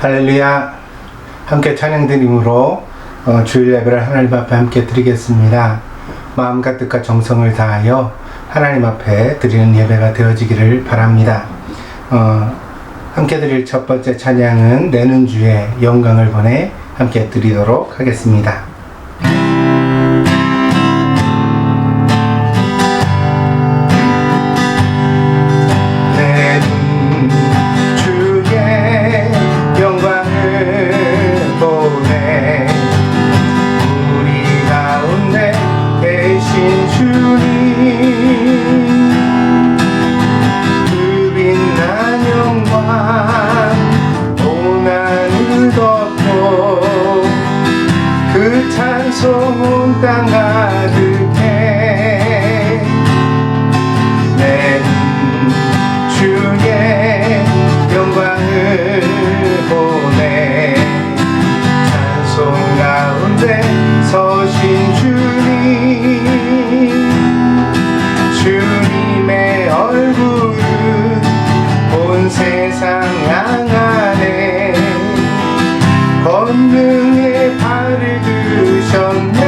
할렐루야. 함께 찬양 드림으로 주일 예배를 하나님 앞에 함께 드리겠습니다. 마음과 뜻과 정성을 다하여 하나님 앞에 드리는 예배가 되어지기를 바랍니다. 함께 드릴 첫 번째 찬양은 내는 주의 영광을 보내 함께 드리도록 하겠습니다. 찬송 땅 가득해 내 주의 영광을 보내 찬송 가운데 서신 주님의 얼굴은 온 세상 향하네 권능의 발을 드셨네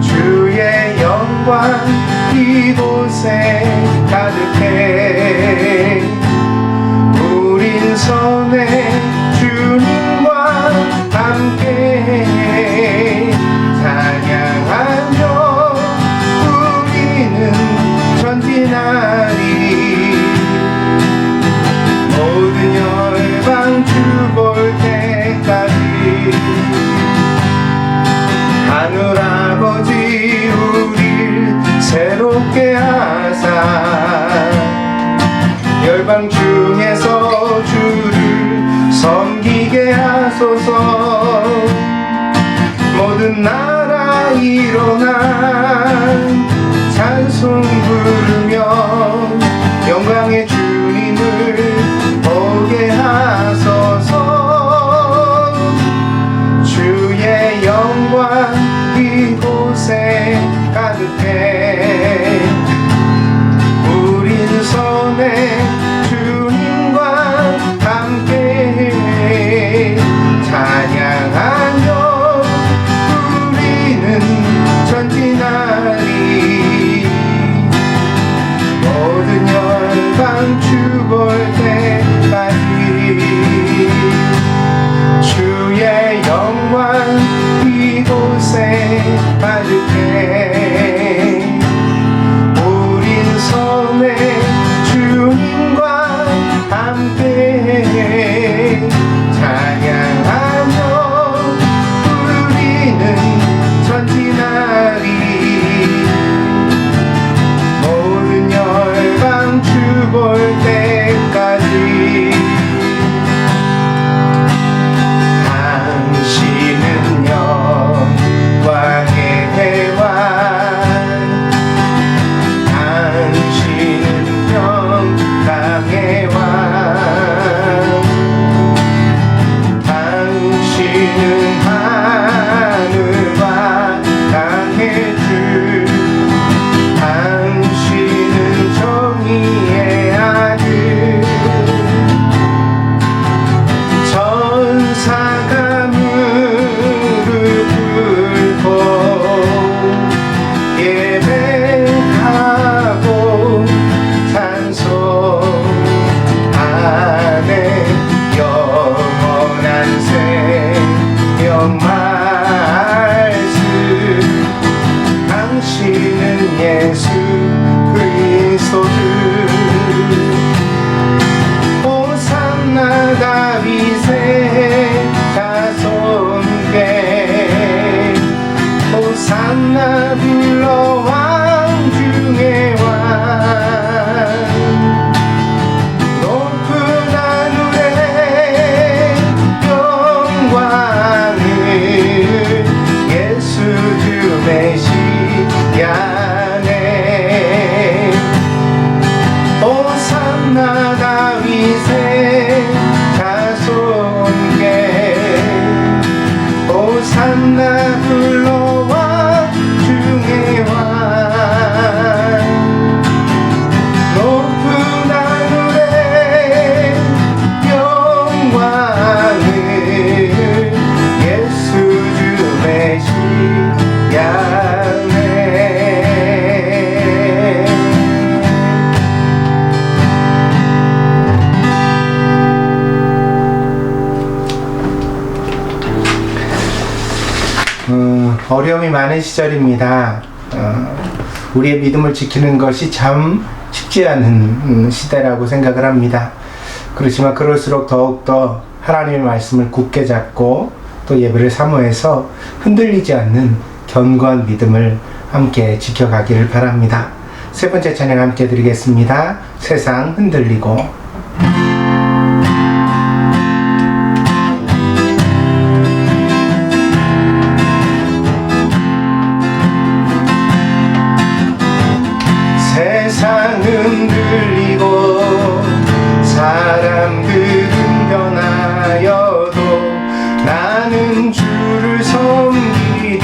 주의 영광 이곳에 가득해 우린 손에 주님과 함께 찬양하며 우리는 전진하리 모든 열방 주 볼 때까지 하늘 아버지 우릴 새롭게 하사 열방 중에서 주를 섬기게 하소서 모든 나라 일어나 찬송 부르며 영광의 주님을 보게 하소서 주의 영광 이곳에 가득해 우린 손에 주님과 함께 찬양하며 우리는 전진하리 어려움이 많은 시절입니다. 우리의 믿음을 지키는 것이 참 쉽지 않은 시대라고 생각을 합니다. 그렇지만 그럴수록 더욱더 하나님의 말씀을 굳게 잡고 또 예배를 사모해서 흔들리지 않는 견고한 믿음을 함께 지켜가기를 바랍니다. 세 번째 찬양 함께 드리겠습니다. 세상 흔들리고. 세상 흔들리고 사람들은 변하여도 나는 주를 섬기리.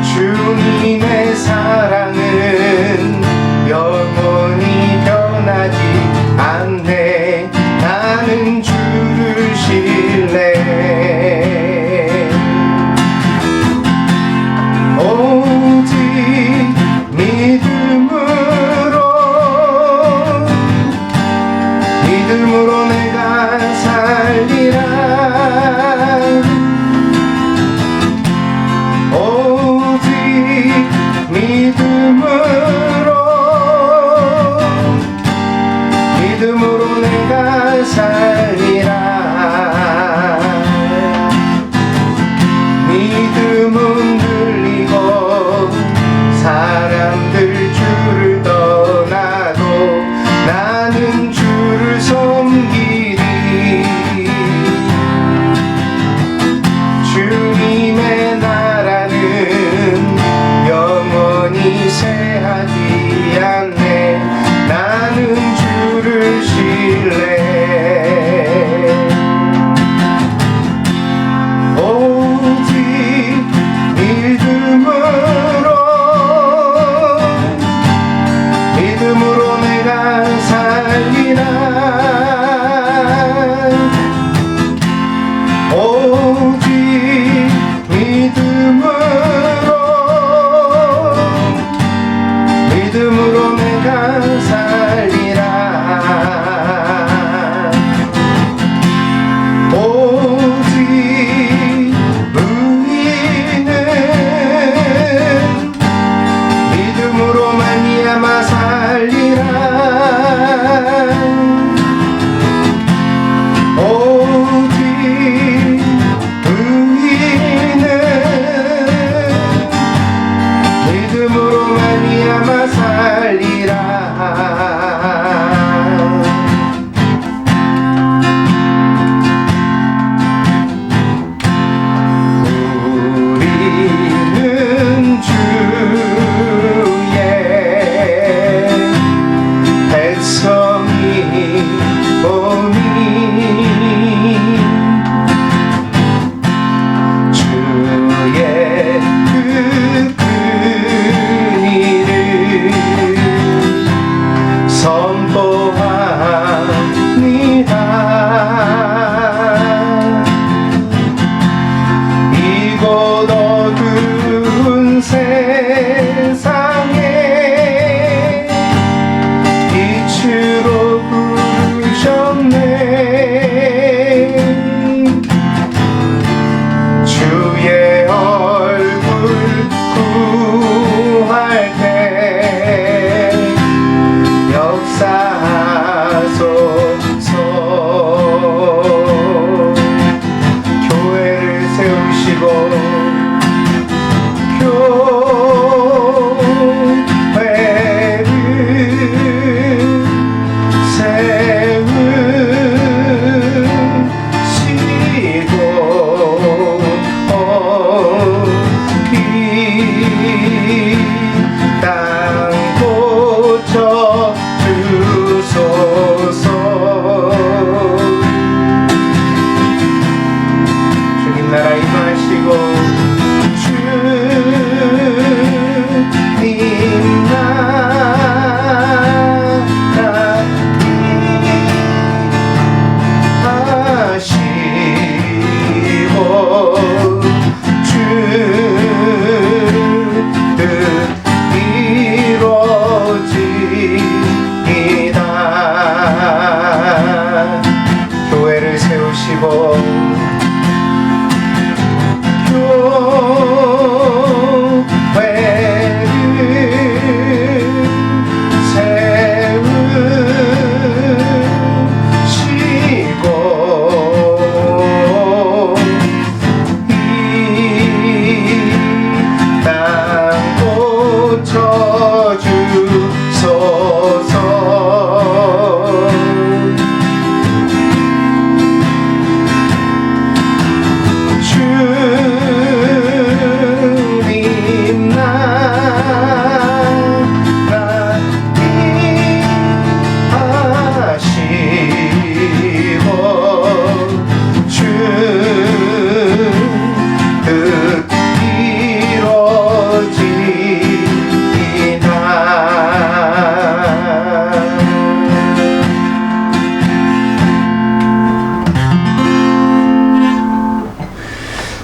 주님의 사랑은 영원히 변하지 않네. 나는 주를 신뢰해. 오직 믿음으로 내가 살리라. 오직 믿음으로 내가 살리라. 믿음은 들리고 사람들 주를 떠나도 나는 주를 섬기리. 주님의 나라는 영원히 쇠하지 않네. 나는 주를 신뢰해.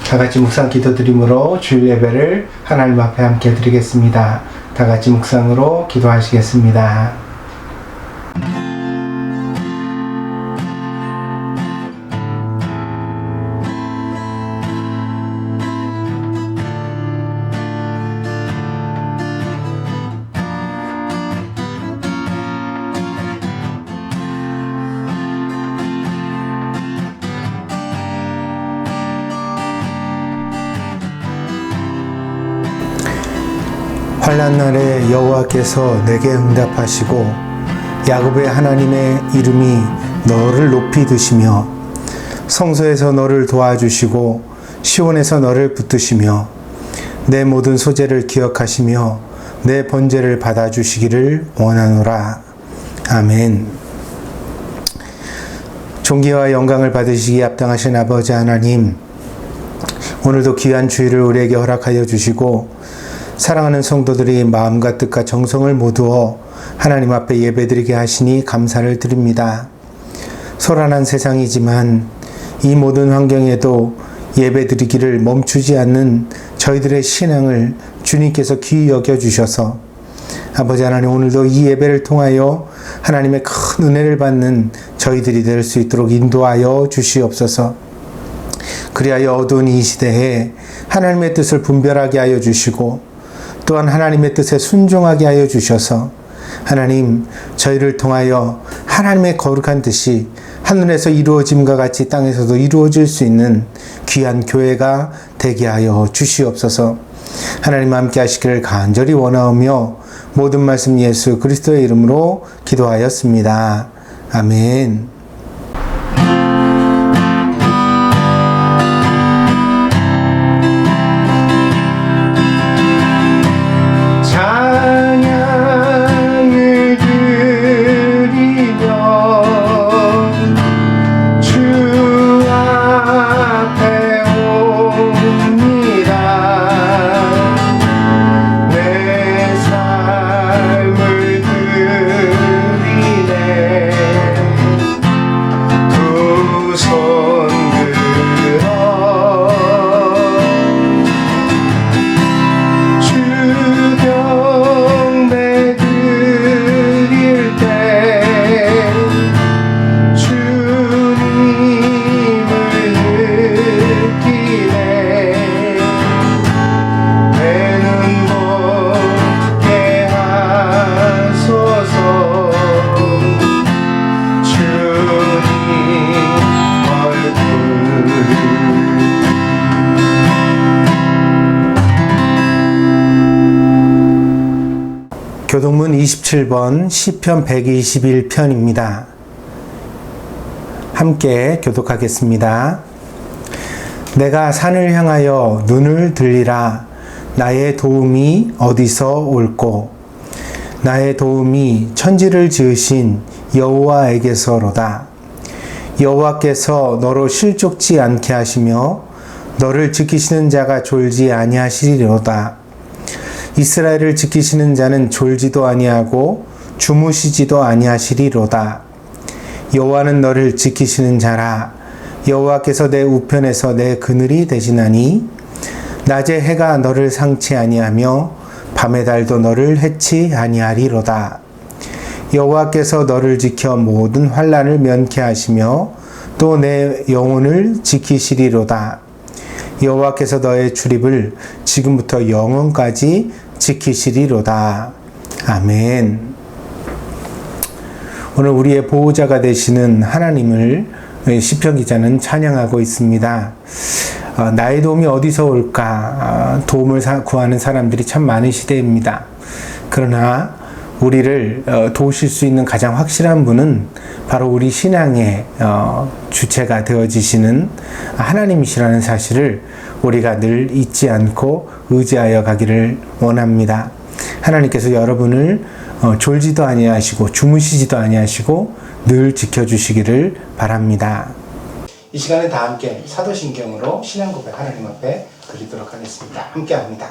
다 같이 묵상 기도드림으로 주일 예배를 하나님 앞에 함께 드리겠습니다. 다 같이 묵상으로 기도하시겠습니다. 환난 날에 여호와께서 내게 응답하시고 야곱의 하나님의 이름이 너를 높이 드시며 성소에서 너를 도와주시고 시온에서 너를 붙드시며 내 모든 소재를 기억하시며 내 번제를 받아주시기를 원하노라. 아멘. 존귀와 영광을 받으시기에 합당하신 아버지 하나님, 오늘도 귀한 주일을 우리에게 허락하여 주시고 사랑하는 성도들이 마음과 뜻과 정성을 모두어 하나님 앞에 예배드리게 하시니 감사를 드립니다. 소란한 세상이지만 이 모든 환경에도 예배드리기를 멈추지 않는 저희들의 신앙을 주님께서 귀히 여겨주셔서 아버지 하나님, 오늘도 이 예배를 통하여 하나님의 큰 은혜를 받는 저희들이 될 수 있도록 인도하여 주시옵소서. 그리하여 어두운 이 시대에 하나님의 뜻을 분별하게 하여 주시고 또한 하나님의 뜻에 순종하게 하여 주셔서 하나님, 저희를 통하여 하나님의 거룩한 뜻이 하늘에서 이루어짐과 같이 땅에서도 이루어질 수 있는 귀한 교회가 되게 하여 주시옵소서. 하나님 함께 하시기를 간절히 원하오며 모든 말씀 예수 그리스도의 이름으로 기도하였습니다. 아멘. 교동문 27번 시편 121편입니다. 함께 교독하겠습니다. 내가 산을 향하여 눈을 들리라. 나의 도움이 어디서 올꼬? 나의 도움이 천지를 지으신 여호와에게서로다. 여호와께서 너로 실족지 않게 하시며 너를 지키시는 자가 졸지 아니하시리로다. 이스라엘을 지키시는 자는 졸지도 아니하고 주무시지도 아니하시리로다. 여호와는 너를 지키시는 자라. 여호와께서 내 우편에서 내 그늘이 되시나니 낮에 해가 너를 상치 아니하며 밤의 달도 너를 해치 아니하리로다. 여호와께서 너를 지켜 모든 환난을 면케 하시며 또 내 영혼을 지키시리로다. 여호와께서 너의 출입을 지금부터 영원까지 지키시리로다. 아멘. 오늘 우리의 보호자가 되시는 하나님을 시편 기자는 찬양하고 있습니다. 나의 도움이 어디서 올까? 도움을 구하는 사람들이 참 많은 시대입니다. 그러나 우리를 도우실 수 있는 가장 확실한 분은 바로 우리 신앙의 주체가 되어지시는 하나님이시라는 사실을 우리가 늘 잊지 않고 의지하여 가기를 원합니다. 하나님께서 여러분을 졸지도 아니하시고 주무시지도 아니하시고 늘 지켜주시기를 바랍니다. 이 시간에 다 함께 사도신경으로 신앙 고백 하나님 앞에 드리도록 하겠습니다. 함께 합니다.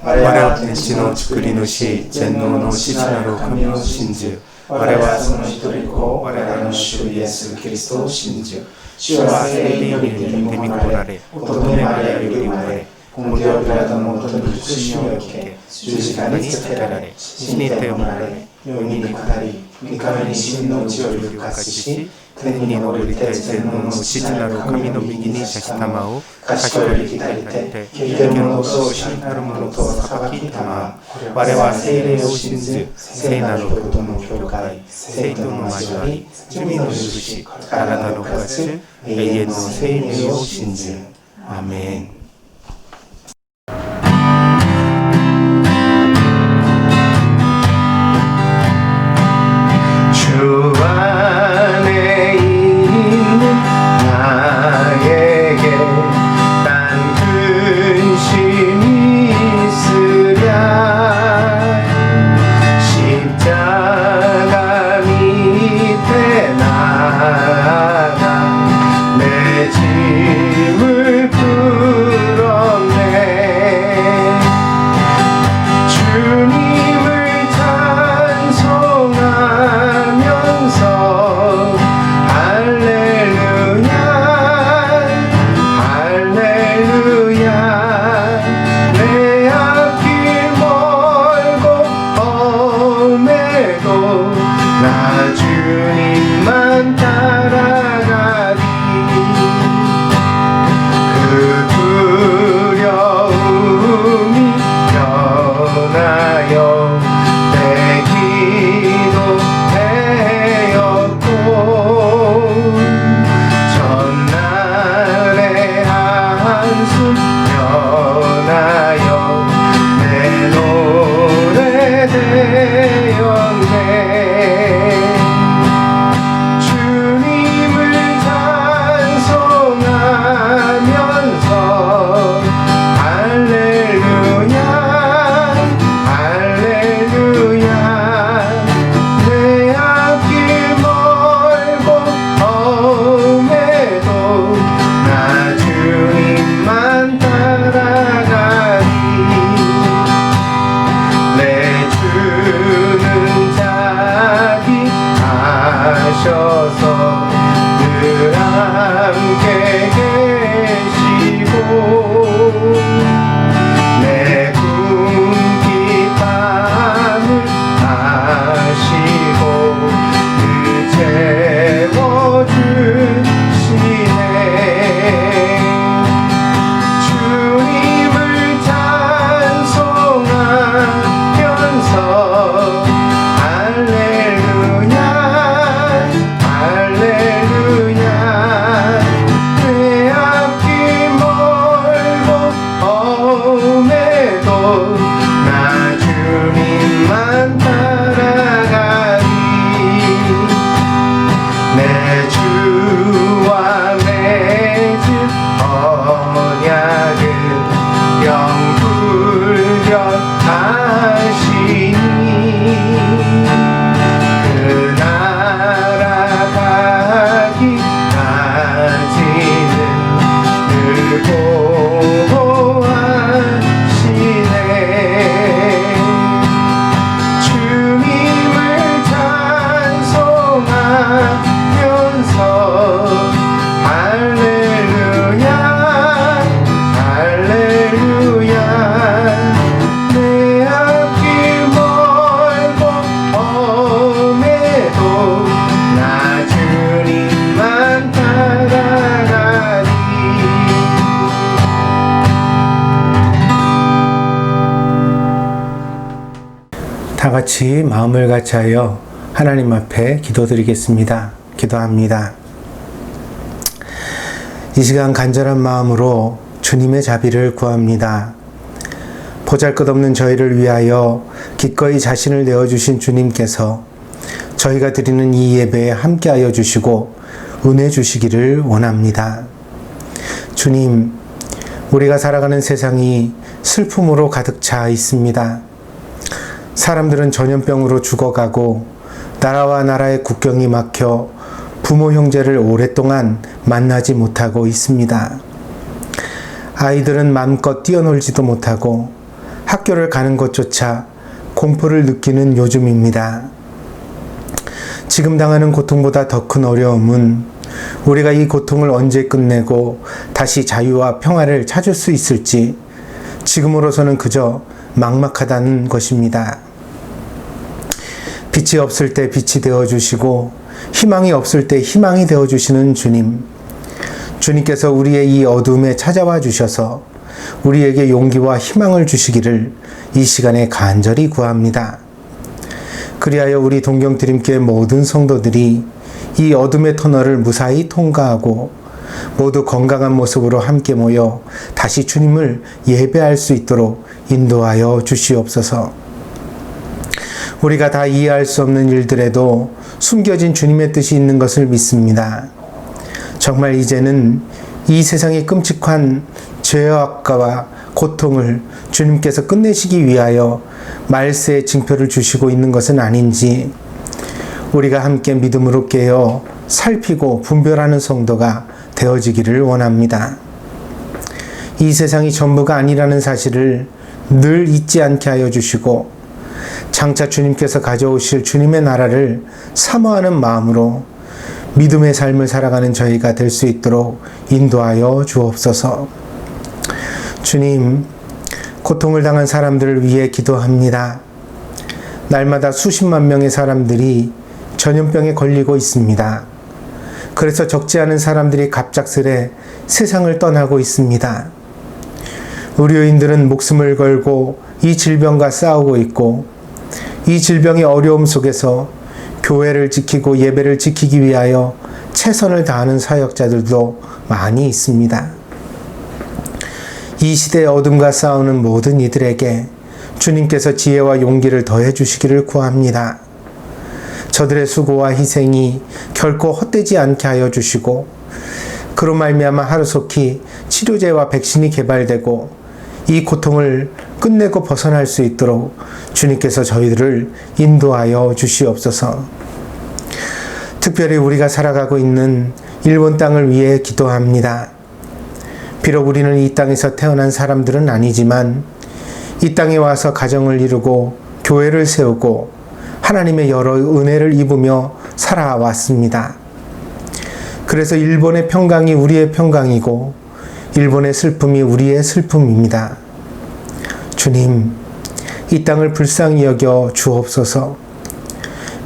我ら天地の作り主、全能の父なる神を信じ、我はその一人子、我らの主イエス・キリストを信じ、主は聖霊により身ごもられ、乙女マリアより生まれ、ポンテオピラトのもとに苦しみを受け、十字架につけられ、死にて生まれ、世に下り、三日目に死のうちより復活し、天に昇りて全能の父なる神の右に座したまを、賢い左手、聞いて者と死になる者と裁きたま。我は聖霊を信ず、聖なることの教会、聖との交わり、罪の許し、体の復活、永遠の生命を信ず。アメン。주 안에 있는 나에게 딴 근심이 있으랴 십자가 밑에 나아가 내 짐을 풀었네 주님을 찬송하면서 할렐루야 할렐루야 내 앞길 멀고 험해도 나 주님만 따라가리 그 두려움이 변하여 내 기도 되었고 전날의 한숨 변하여 내 노래 되었네 주님을 찬송하면서 할렐루야 할렐루야 내 앞길 멀고 험해도 나 주님만 따라가리 내 주는 자비 하셔서 늘 함께 계시고 내 궁핍함을 아시고 늘 채워주시네 주님을 찬송하면서 할렐루야 할렐루야 내 앞길 멀고 험해도 나 주님만 따라가리 내 주와 맺은 언약을 영불변하시니 그 나라 가기까지는 늘 보호하시네 주님을 찬송하면서 할렐루야 할렐루야 내 앞길 멀고 험해도 나 주님만 따라가리 다 같이 마음을 같이하여 하나님 앞에 기도드리겠습니다. 기도합니다. 이 시간 간절한 마음으로 주님의 자비를 구합니다. 보잘것없는 저희를 위하여 기꺼이 자신을 내어주신 주님께서 저희가 드리는 이 예배에 함께하여 주시고 은혜 주시기를 원합니다. 주님, 우리가 살아가는 세상이 슬픔으로 가득 차 있습니다. 사람들은 전염병으로 죽어가고 나라와 나라의 국경이 막혀 부모 형제를 오랫동안 만나지 못하고 있습니다. 아이들은 마음껏 뛰어놀지도 못하고 학교를 가는 것조차 공포를 느끼는 요즘입니다. 지금 당하는 고통보다 더 큰 어려움은 우리가 이 고통을 언제 끝내고 다시 자유와 평화를 찾을 수 있을지 지금으로서는 그저 막막하다는 것입니다. 빛이 없을 때 빛이 되어주시고 희망이 없을 때 희망이 되어주시는 주님. 주님께서 우리의 이 어둠에 찾아와 주셔서 우리에게 용기와 희망을 주시기를 이 시간에 간절히 구합니다. 그리하여 우리 동경드림교회 모든 성도들이 이 어둠의 터널을 무사히 통과하고 모두 건강한 모습으로 함께 모여 다시 주님을 예배할 수 있도록 인도하여 주시옵소서. 우리가 다 이해할 수 없는 일들에도 숨겨진 주님의 뜻이 있는 것을 믿습니다. 정말 이제는 이 세상의 끔찍한 죄악과 고통을 주님께서 끝내시기 위하여 말세의 징표를 주시고 있는 것은 아닌지 우리가 함께 믿음으로 깨어 살피고 분별하는 성도가 되어지기를 원합니다. 이 세상이 전부가 아니라는 사실을 늘 잊지 않게 하여 주시고 장차 주님께서 가져오실 주님의 나라를 사모하는 마음으로 믿음의 삶을 살아가는 저희가 될 수 있도록 인도하여 주옵소서. 주님, 고통을 당한 사람들을 위해 기도합니다. 날마다 수십만 명의 사람들이 전염병에 걸리고 있습니다. 그래서 적지 않은 사람들이 갑작스레 세상을 떠나고 있습니다. 의료인들은 목숨을 걸고 이 질병과 싸우고 있고 이 질병의 어려움 속에서 교회를 지키고 예배를 지키기 위하여 최선을 다하는 사역자들도 많이 있습니다. 이 시대의 어둠과 싸우는 모든 이들에게 주님께서 지혜와 용기를 더해 주시기를 구합니다. 저들의 수고와 희생이 결코 헛되지 않게 하여 주시고 그로 말미암아 하루속히 치료제와 백신이 개발되고 이 고통을 끝내고 벗어날 수 있도록 주님께서 저희들을 인도하여 주시옵소서. 특별히 우리가 살아가고 있는 일본 땅을 위해 기도합니다. 비록 우리는 이 땅에서 태어난 사람들은 아니지만 이 땅에 와서 가정을 이루고 교회를 세우고 하나님의 여러 은혜를 입으며 살아왔습니다. 그래서 일본의 평강이 우리의 평강이고 일본의 슬픔이 우리의 슬픔입니다. 주님, 이 땅을 불쌍히 여겨 주옵소서.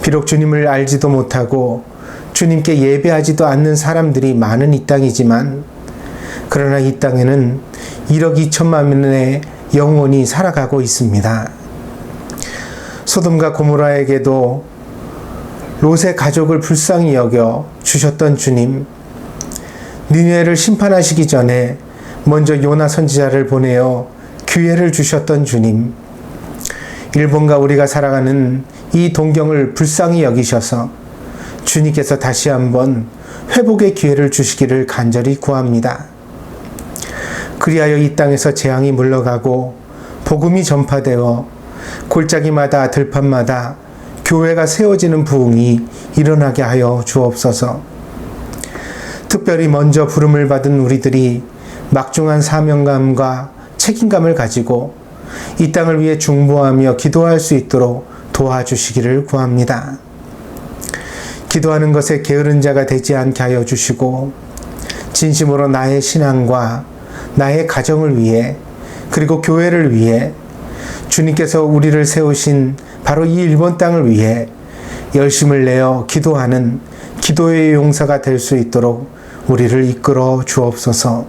비록 주님을 알지도 못하고 주님께 예배하지도 않는 사람들이 많은 이 땅이지만 그러나 이 땅에는 1억 2천만 명의 영혼이 살아가고 있습니다. 소돔과 고모라에게도 롯의 가족을 불쌍히 여겨 주셨던 주님, 니느웨를 심판하시기 전에 먼저 요나 선지자를 보내어 기회를 주셨던 주님, 일본과 우리가 살아가는 이 동경을 불쌍히 여기셔서 주님께서 다시 한번 회복의 기회를 주시기를 간절히 구합니다. 그리하여 이 땅에서 재앙이 물러가고 복음이 전파되어 골짜기마다 들판마다 교회가 세워지는 부흥이 일어나게 하여 주옵소서. 특별히 먼저 부름을 받은 우리들이 막중한 사명감과 책임감을 가지고 이 땅을 위해 중보하며 기도할 수 있도록 도와주시기를 구합니다. 기도하는 것에 게으른 자가 되지 않게 하여 주시고 진심으로 나의 신앙과 나의 가정을 위해 그리고 교회를 위해 주님께서 우리를 세우신 바로 이 일본 땅을 위해 열심을 내어 기도하는 기도의 용사가 될 수 있도록 우리를 이끌어 주옵소서.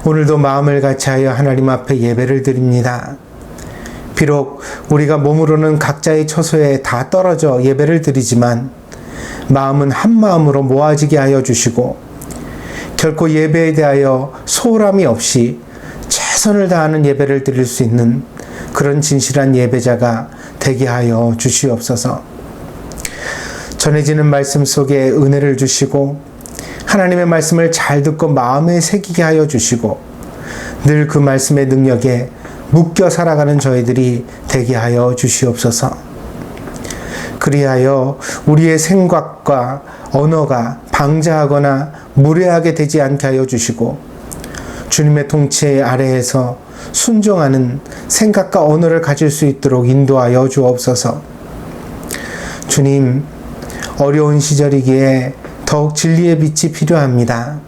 오늘도 마음을 같이하여 하나님 앞에 예배를 드립니다. 비록 우리가 몸으로는 각자의 처소에 다 떨어져 예배를 드리지만 마음은 한 마음으로 모아지게 하여 주시고 결코 예배에 대하여 소홀함이 없이 최선을 다하는 예배를 드릴 수 있는 그런 진실한 예배자가 되게 하여 주시옵소서. 전해지는 말씀 속에 은혜를 주시고 하나님의 말씀을 잘 듣고 마음에 새기게 하여 주시고 늘 그 말씀의 능력에 묶여 살아가는 저희들이 되게 하여 주시옵소서. 그리하여 우리의 생각과 언어가 방자하거나 무례하게 되지 않게 하여 주시고 주님의 통치 아래에서 순종하는 생각과 언어를 가질 수 있도록 인도하여 주옵소서. 주님, 어려운 시절이기에 더욱 진리의 빛이 필요합니다.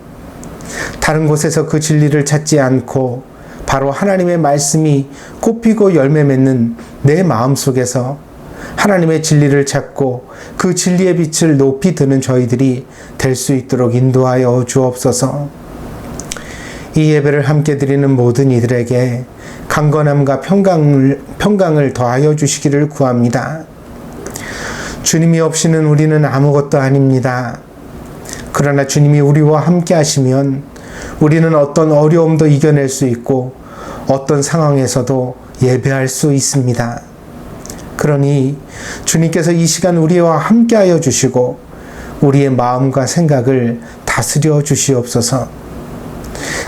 다른 곳에서 그 진리를 찾지 않고 바로 하나님의 말씀이 꽃피고 열매 맺는 내 마음속에서 하나님의 진리를 찾고 그 진리의 빛을 높이 드는 저희들이 될 수 있도록 인도하여 주옵소서. 이 예배를 함께 드리는 모든 이들에게 강건함과 평강을 더하여 주시기를 구합니다. 주님이 없이는 우리는 아무것도 아닙니다. 그러나 주님이 우리와 함께 하시면 우리는 어떤 어려움도 이겨낼 수 있고 어떤 상황에서도 예배할 수 있습니다. 그러니 주님께서 이 시간 우리와 함께 하여 주시고 우리의 마음과 생각을 다스려 주시옵소서.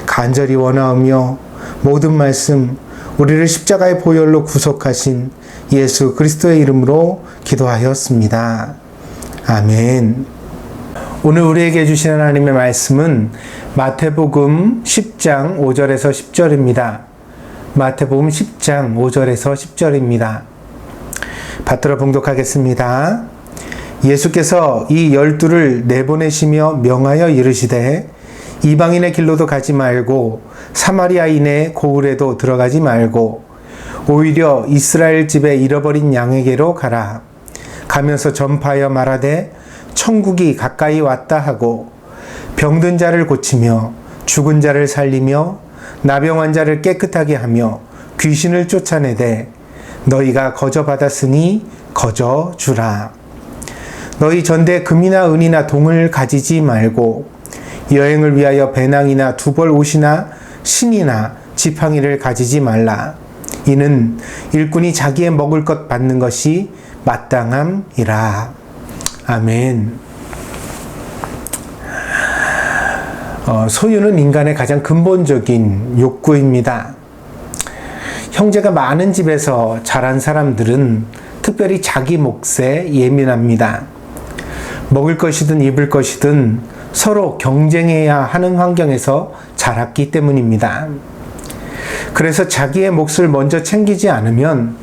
간절히 원하오며 모든 말씀 우리를 십자가의 보혈로 구속하신 예수 그리스도의 이름으로 기도하였습니다. 아멘. 오늘 우리에게 주신 하나님의 말씀은 마태복음 10장 5절에서 10절입니다. 마태복음 10장 5절에서 10절입니다. 받들어 봉독하겠습니다. 예수께서 이 12를 내보내시며 명하여 이르시되 이방인의 길로도 가지 말고 사마리아인의 고을에도 들어가지 말고 오히려 이스라엘 집에 잃어버린 양에게로 가라. 가면서 전파하여 말하되 천국이 가까이 왔다 하고 병든 자를 고치며 죽은 자를 살리며 나병한 자를 깨끗하게 하며 귀신을 쫓아내되 너희가 거저 받았으니 거저 주라. 너희 전대 금이나 은이나 동을 가지지 말고 여행을 위하여 배낭이나 두벌 옷이나 신이나 지팡이를 가지지 말라. 이는 일꾼이 자기의 먹을 것 받는 것이 마땅함이라. 아멘. 소유는 인간의 가장 근본적인 욕구입니다. 형제가 많은 집에서 자란 사람들은 특별히 자기 몫에 예민합니다. 먹을 것이든 입을 것이든 서로 경쟁해야 하는 환경에서 자랐기 때문입니다. 그래서 자기의 몫을 먼저 챙기지 않으면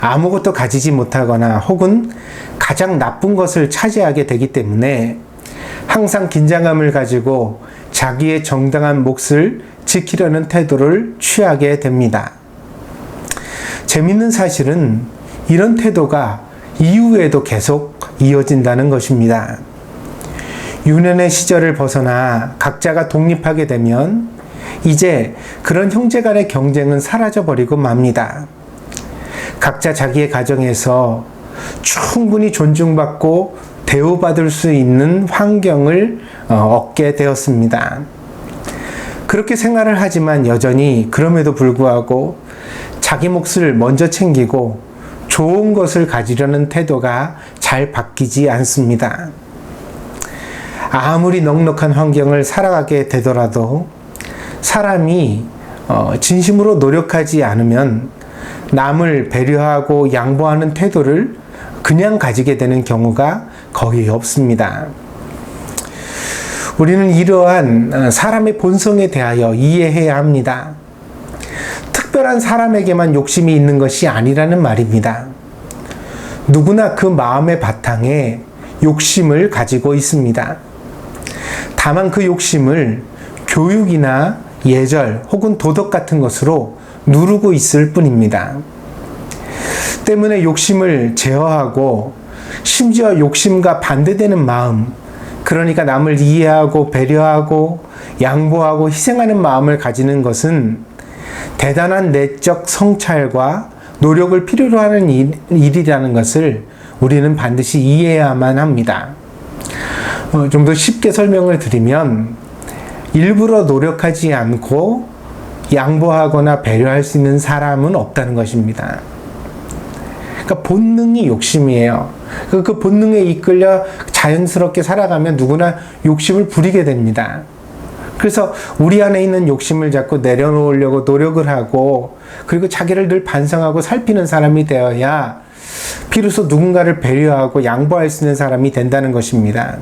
아무것도 가지지 못하거나 혹은 가장 나쁜 것을 차지하게 되기 때문에 항상 긴장감을 가지고 자기의 정당한 몫을 지키려는 태도를 취하게 됩니다. 재밌는 사실은 이런 태도가 이후에도 계속 이어진다는 것입니다. 유년의 시절을 벗어나 각자가 독립하게 되면 이제 그런 형제 간의 경쟁은 사라져버리고 맙니다. 각자 자기의 가정에서 충분히 존중받고 대우받을 수 있는 환경을 얻게 되었습니다. 그렇게 생활을 하지만 여전히 그럼에도 불구하고 자기 몫을 먼저 챙기고 좋은 것을 가지려는 태도가 잘 바뀌지 않습니다. 아무리 넉넉한 환경을 살아가게 되더라도 사람이 진심으로 노력하지 않으면 남을 배려하고 양보하는 태도를 그냥 가지게 되는 경우가 거의 없습니다. 우리는 이러한 사람의 본성에 대하여 이해해야 합니다. 특별한 사람에게만 욕심이 있는 것이 아니라는 말입니다. 누구나 그 마음의 바탕에 욕심을 가지고 있습니다. 다만 그 욕심을 교육이나 예절 혹은 도덕 같은 것으로 누르고 있을 뿐입니다. 때문에 욕심을 제어하고 심지어 욕심과 반대되는 마음, 그러니까 남을 이해하고 배려하고 양보하고 희생하는 마음을 가지는 것은 대단한 내적 성찰과 노력을 필요로 하는 일이라는 것을 우리는 반드시 이해해야만 합니다. 좀 더 쉽게 설명을 드리면 일부러 노력하지 않고 양보하거나 배려할 수 있는 사람은 없다는 것입니다. 그러니까 본능이 욕심이에요. 그 본능에 이끌려 자연스럽게 살아가면 누구나 욕심을 부리게 됩니다. 그래서 우리 안에 있는 욕심을 자꾸 내려놓으려고 노력을 하고 그리고 자기를 늘 반성하고 살피는 사람이 되어야 비로소 누군가를 배려하고 양보할 수 있는 사람이 된다는 것입니다.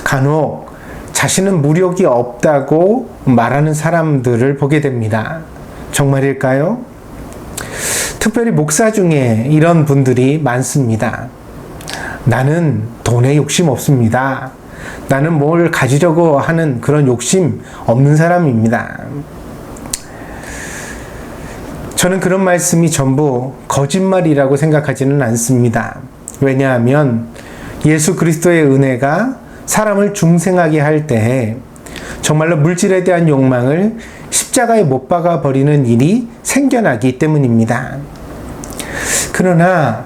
간혹 자신은 무력이 없다고 말하는 사람들을 보게 됩니다. 정말일까요? 특별히 목사 중에 이런 분들이 많습니다. 나는 돈에 욕심 없습니다. 나는 뭘 가지려고 하는 그런 욕심 없는 사람입니다. 저는 그런 말씀이 전부 거짓말이라고 생각하지는 않습니다. 왜냐하면 예수 그리스도의 은혜가 사람을 중생하게 할 때에 정말로 물질에 대한 욕망을 십자가에 못 박아 버리는 일이 생겨나기 때문입니다. 그러나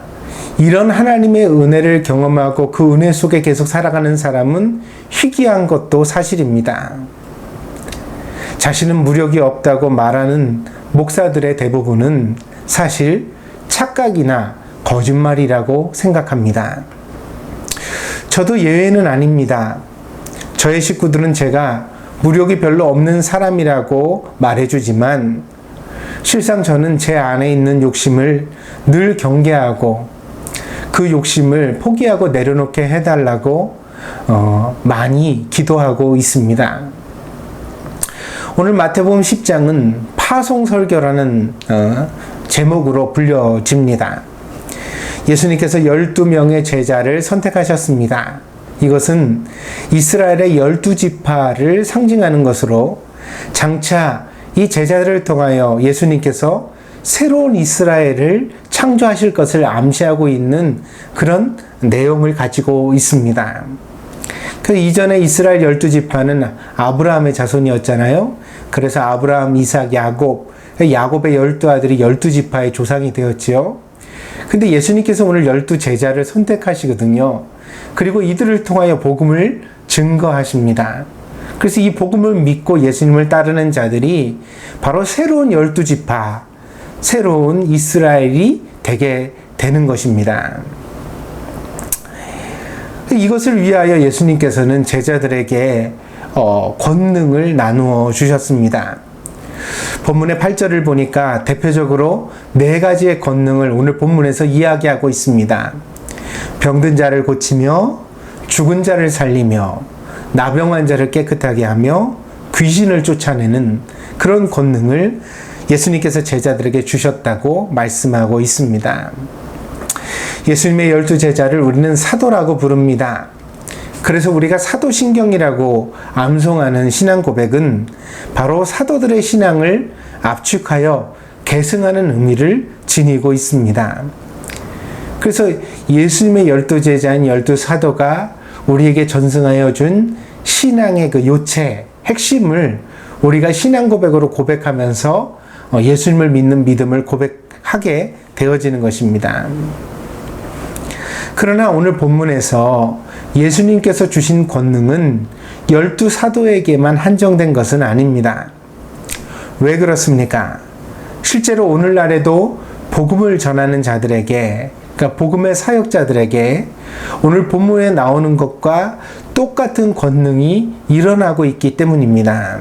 이런 하나님의 은혜를 경험하고 그 은혜 속에 계속 살아가는 사람은 희귀한 것도 사실입니다. 자신은 무력이 없다고 말하는 목사들의 대부분은 사실 착각이나 거짓말이라고 생각합니다. 저도 예외는 아닙니다. 저의 식구들은 제가 무력이 별로 없는 사람이라고 말해주지만 실상 저는 제 안에 있는 욕심을 늘 경계하고 그 욕심을 포기하고 내려놓게 해달라고 많이 기도하고 있습니다. 오늘 마태복음 10장은 파송설교라는 제목으로 불려집니다. 예수님께서 12명의 제자를 선택하셨습니다. 이것은 이스라엘의 12지파를 상징하는 것으로 장차 이 제자들을 통하여 예수님께서 새로운 이스라엘을 창조하실 것을 암시하고 있는 그런 내용을 가지고 있습니다. 그 이전에 이스라엘 12지파는 아브라함의 자손이었잖아요. 그래서 아브라함, 이삭, 야곱의 12아들이 12지파의 조상이 되었지요. 근데 예수님께서 오늘 12제자를 선택하시거든요. 그리고 이들을 통하여 복음을 증거하십니다. 그래서 이 복음을 믿고 예수님을 따르는 자들이 바로 새로운 12지파, 새로운 이스라엘이 되게 되는 것입니다. 이것을 위하여 예수님께서는 제자들에게 권능을 나누어 주셨습니다. 본문의 8절을 보니까 대표적으로 4가지의 권능을 오늘 본문에서 이야기하고 있습니다. 병든 자를 고치며 죽은 자를 살리며 나병한 자를 깨끗하게 하며 귀신을 쫓아내는 그런 권능을 예수님께서 제자들에게 주셨다고 말씀하고 있습니다. 예수님의 12제자를 우리는 사도라고 부릅니다. 그래서 우리가 사도신경이라고 암송하는 신앙 고백은 바로 사도들의 신앙을 압축하여 계승하는 의미를 지니고 있습니다. 그래서 예수님의 12제자인 12사도가 우리에게 전승하여 준 신앙의 그 요체, 핵심을 우리가 신앙 고백으로 고백하면서 예수님을 믿는 믿음을 고백하게 되어지는 것입니다. 그러나 오늘 본문에서 예수님께서 주신 권능은 12사도에게만 한정된 것은 아닙니다. 왜 그렇습니까? 실제로 오늘날에도 복음을 전하는 자들에게, 그러니까 복음의 사역자들에게 오늘 본문에 나오는 것과 똑같은 권능이 일어나고 있기 때문입니다.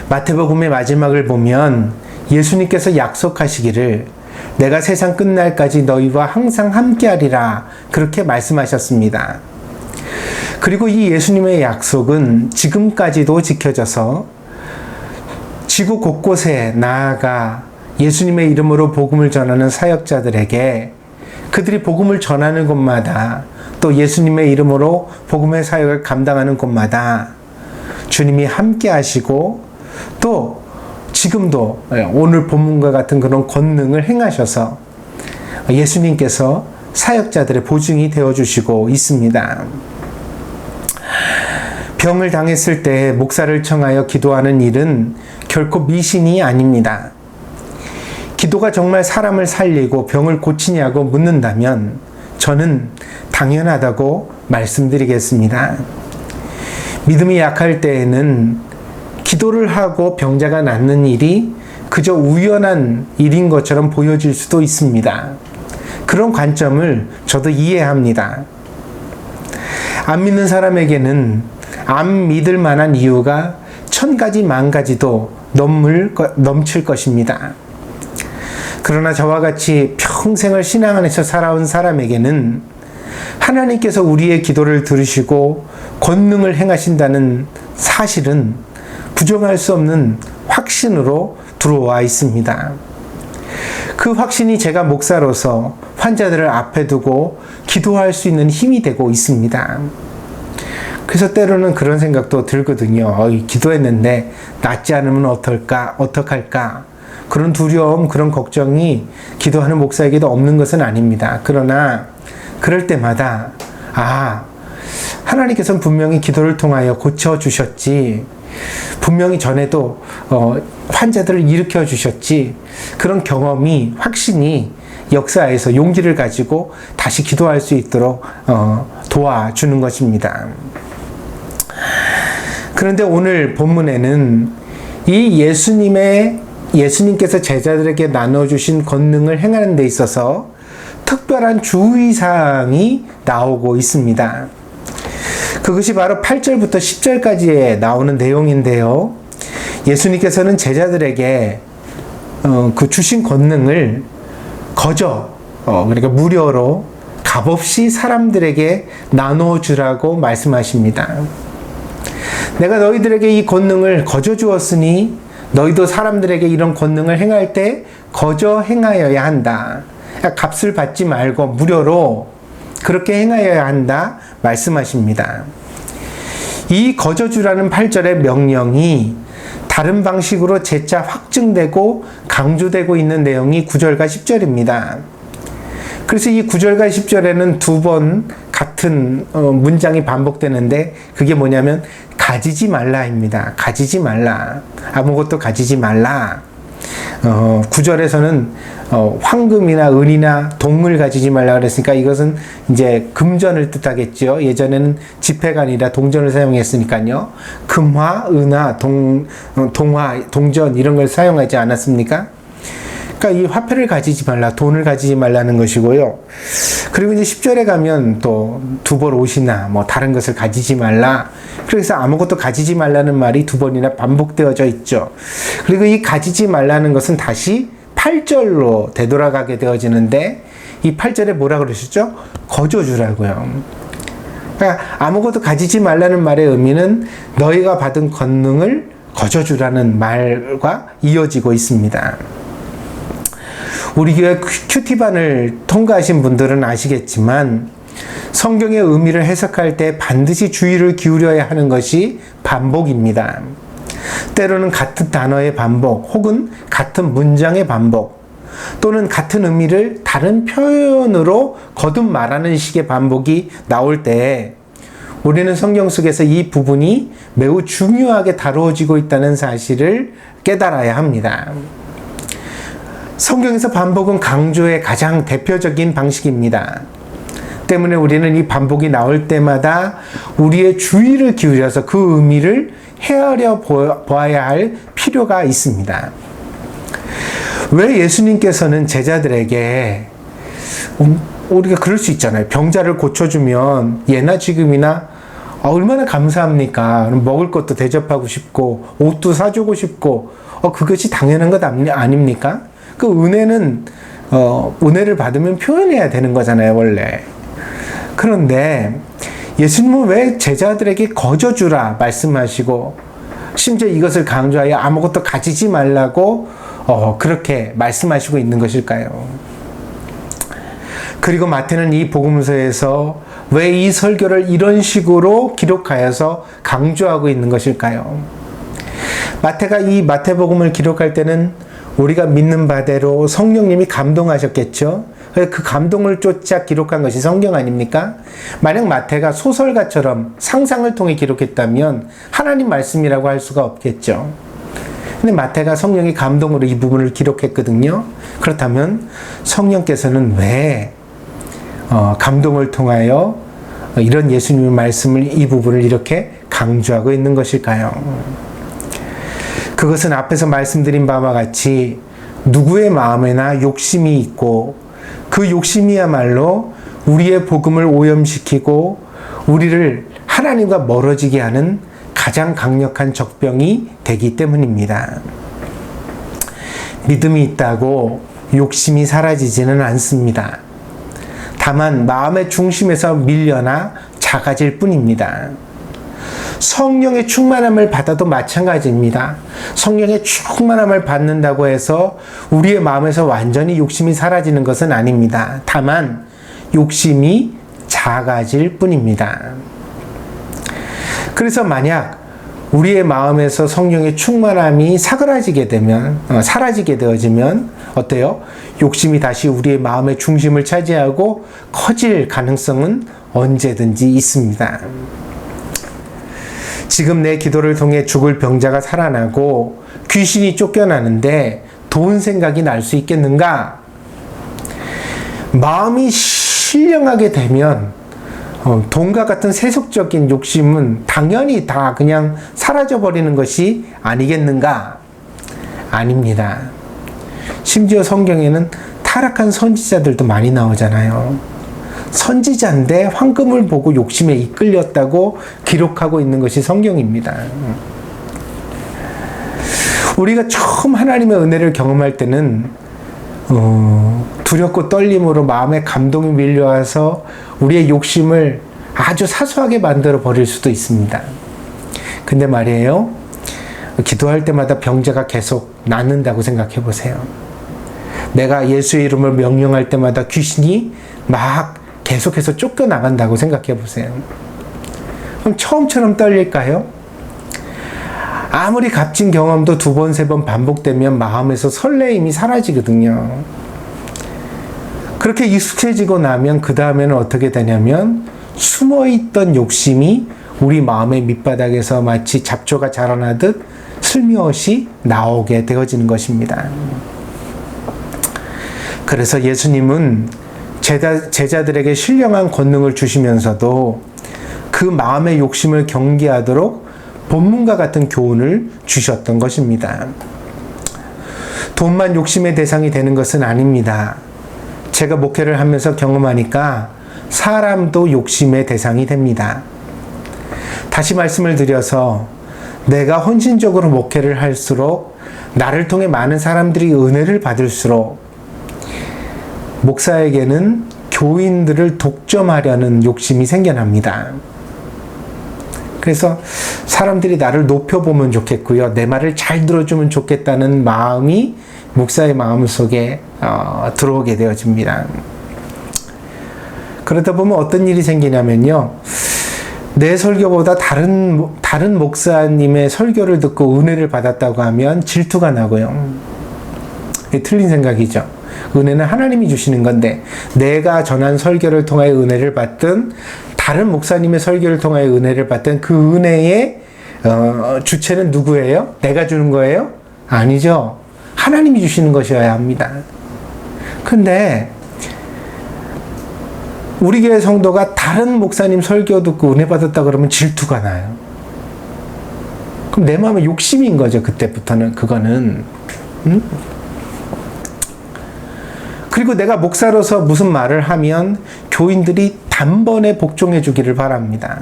마태복음의 마지막을 보면 예수님께서 약속하시기를 내가 세상 끝날까지 너희와 항상 함께하리라 그렇게 말씀하셨습니다. 그리고 이 예수님의 약속은 지금까지도 지켜져서 지구 곳곳에 나아가 예수님의 이름으로 복음을 전하는 사역자들에게 그들이 복음을 전하는 곳마다 또 예수님의 이름으로 복음의 사역을 감당하는 곳마다 주님이 함께 하시고 또 지금도 오늘 본문과 같은 그런 권능을 행하셔서 예수님께서 사역자들의 보증이 되어주시고 있습니다. 병을 당했을 때 목사를 청하여 기도하는 일은 결코 미신이 아닙니다. 기도가 정말 사람을 살리고 병을 고치냐고 묻는다면 저는 당연하다고 말씀드리겠습니다. 믿음이 약할 때에는 기도를 하고 병자가 낫는 일이 그저 우연한 일인 것처럼 보여질 수도 있습니다. 그런 관점을 저도 이해합니다. 안 믿는 사람에게는 안 믿을 만한 이유가 1000가지 만가지도 넘칠 것입니다. 그러나 저와 같이 평생을 신앙 안에서 살아온 사람에게는 하나님께서 우리의 기도를 들으시고 권능을 행하신다는 사실은 부정할 수 없는 확신으로 들어와 있습니다. 그 확신이 제가 목사로서 환자들을 앞에 두고 기도할 수 있는 힘이 되고 있습니다. 그래서 때로는 그런 생각도 들거든요. 기도했는데 낫지 않으면 어떡할까? 그런 두려움, 그런 걱정이 기도하는 목사에게도 없는 것은 아닙니다. 그러나 그럴 때마다 하나님께서는 분명히 기도를 통하여 고쳐주셨지, 분명히 전에도 환자들을 일으켜 주셨지, 그런 경험이, 확신이 역사에서 용기를 가지고 다시 기도할 수 있도록 도와주는 것입니다. 그런데 오늘 본문에는 이 예수님께서 제자들에게 나눠주신 권능을 행하는 데 있어서 특별한 주의사항이 나오고 있습니다. 그것이 바로 8절부터 10절까지에 나오는 내용인데요. 예수님께서는 제자들에게 그 주신 권능을 그러니까 무료로 값없이 사람들에게 나눠주라고 말씀하십니다. 내가 너희들에게 이 권능을 거저 주었으니 너희도 사람들에게 이런 권능을 행할 때 거저 행하여야 한다. 값을 받지 말고 무료로 그렇게 행하여야 한다 말씀하십니다. 이 거저 주라는 8절의 명령이 다른 방식으로 재차 확증되고 강조되고 있는 내용이 9절과 10절입니다. 그래서 이 9절과 10절에는 두 번 같은 문장이 반복되는데, 그게 뭐냐면 가지지 말라입니다. 가지지 말라. 아무것도 가지지 말라. 9절에서는 황금이나 은이나 동을 가지지 말라 그랬으니까 이것은 이제 금전을 뜻하겠죠. 예전에는 지폐가 아니라 동전을 사용했으니까요. 금화, 은화, 동화, 동전 이런 걸 사용하지 않았습니까? 그러니까 이 화폐를 가지지 말라, 돈을 가지지 말라는 것이고요. 그리고 이제 10절에 가면 또 두 벌 옷이나 뭐 다른 것을 가지지 말라. 그래서 아무것도 가지지 말라는 말이 두 번이나 반복되어져 있죠. 그리고 이 가지지 말라는 것은 다시 8절로 되돌아가게 되어지는데, 이 8절에 뭐라 그러셨죠? 거저 주라고요. 그러니까 아무것도 가지지 말라는 말의 의미는 너희가 받은 권능을 거저 주라는 말과 이어지고 있습니다. 우리 교회 큐티반을 통과하신 분들은 아시겠지만 성경의 의미를 해석할 때 반드시 주의를 기울여야 하는 것이 반복입니다. 때로는 같은 단어의 반복, 혹은 같은 문장의 반복, 또는 같은 의미를 다른 표현으로 거듭 말하는 식의 반복이 나올 때 우리는 성경 속에서 이 부분이 매우 중요하게 다루어지고 있다는 사실을 깨달아야 합니다. 성경에서 반복은 강조의 가장 대표적인 방식입니다. 때문에 우리는 이 반복이 나올 때마다 우리의 주의를 기울여서 그 의미를 헤아려 보아야 할 필요가 있습니다. 왜 예수님께서는 제자들에게, 우리가 그럴 수 있잖아요. 병자를 고쳐주면 예나 지금이나 얼마나 감사합니까? 먹을 것도 대접하고 싶고 옷도 사주고 싶고 그것이 당연한 것 아닙니까? 그 은혜는 은혜를 받으면 표현해야 되는 거잖아요, 원래. 그런데 예수님은 왜 제자들에게 거저 주라 말씀하시고 심지어 이것을 강조하여 아무것도 가지지 말라고 그렇게 말씀하시고 있는 것일까요? 그리고 마태는 이 복음서에서 왜 이 설교를 이런 식으로 기록하여서 강조하고 있는 것일까요? 마태가 이 마태복음을 기록할 때는 우리가 믿는 바대로 성령님이 감동하셨겠죠. 그 감동을 쫓아 기록한 것이 성경 아닙니까? 만약 마태가 소설가처럼 상상을 통해 기록했다면 하나님 말씀이라고 할 수가 없겠죠. 근데 마태가 성령의 감동으로 이 부분을 기록했거든요. 그렇다면 성령께서는 왜 감동을 통하여 이런 예수님의 말씀을, 이 부분을 이렇게 강조하고 있는 것일까요? 그것은 앞에서 말씀드린 바와 같이 누구의 마음에나 욕심이 있고 그 욕심이야말로 우리의 복음을 오염시키고 우리를 하나님과 멀어지게 하는 가장 강력한 적병이 되기 때문입니다. 믿음이 있다고 욕심이 사라지지는 않습니다. 다만 마음의 중심에서 밀려나 작아질 뿐입니다. 성령의 충만함을 받아도 마찬가지입니다. 성령의 충만함을 받는다고 해서 우리의 마음에서 완전히 욕심이 사라지는 것은 아닙니다. 다만 욕심이 작아질 뿐입니다. 그래서 만약 우리의 마음에서 성령의 충만함이 사라지게 되어지면 어때요? 욕심이 다시 우리의 마음의 중심을 차지하고 커질 가능성은 언제든지 있습니다. 지금 내 기도를 통해 죽을 병자가 살아나고 귀신이 쫓겨나는데 돈 생각이 날 수 있겠는가? 마음이 신령하게 되면 돈과 같은 세속적인 욕심은 당연히 다 그냥 사라져버리는 것이 아니겠는가? 아닙니다. 심지어 성경에는 타락한 선지자들도 많이 나오잖아요. 선지자인데 황금을 보고 욕심에 이끌렸다고 기록하고 있는 것이 성경입니다. 우리가 처음 하나님의 은혜를 경험할 때는 두렵고 떨림으로 마음에 감동이 밀려와서 우리의 욕심을 아주 사소하게 만들어 버릴 수도 있습니다. 근데 말이에요, 기도할 때마다 병자가 계속 낫는다고 생각해 보세요. 내가 예수의 이름을 명령할 때마다 귀신이 막 계속해서 쫓겨나간다고 생각해 보세요. 그럼 처음처럼 떨릴까요? 아무리 값진 경험도 2번, 3번 반복되면 마음에서 설레임이 사라지거든요. 그렇게 익숙해지고 나면 그 다음에는 어떻게 되냐면 숨어있던 욕심이 우리 마음의 밑바닥에서 마치 잡초가 자라나듯 슬며시 나오게 되어지는 것입니다. 그래서 예수님은 제자들에게 신령한 권능을 주시면서도 그 마음의 욕심을 경계하도록 본문과 같은 교훈을 주셨던 것입니다. 돈만 욕심의 대상이 되는 것은 아닙니다. 제가 목회를 하면서 경험하니까 사람도 욕심의 대상이 됩니다. 다시 말씀을 드려서 내가 헌신적으로 목회를 할수록 나를 통해 많은 사람들이 은혜를 받을수록 목사에게는 교인들을 독점하려는 욕심이 생겨납니다. 그래서 사람들이 나를 높여보면 좋겠고요. 내 말을 잘 들어주면 좋겠다는 마음이 목사의 마음 속에 들어오게 되어집니다. 그러다 보면 어떤 일이 생기냐면요. 내 설교보다 다른 목사님의 설교를 듣고 은혜를 받았다고 하면 질투가 나고요. 이게 틀린 생각이죠. 은혜는 하나님이 주시는 건데 내가 전한 설교를 통하여 은혜를 받든 다른 목사님의 설교를 통하여 은혜를 받든 그 은혜의 주체는 누구예요? 내가 주는 거예요? 아니죠. 하나님이 주시는 것이어야 합니다. 근데 우리 교회 성도가 다른 목사님 설교 듣고 은혜 받았다 그러면 질투가 나요. 그럼 내 마음에 욕심인 거죠. 그때부터는 그거는. 그리고 내가 목사로서 무슨 말을 하면 교인들이 단번에 복종해 주기를 바랍니다.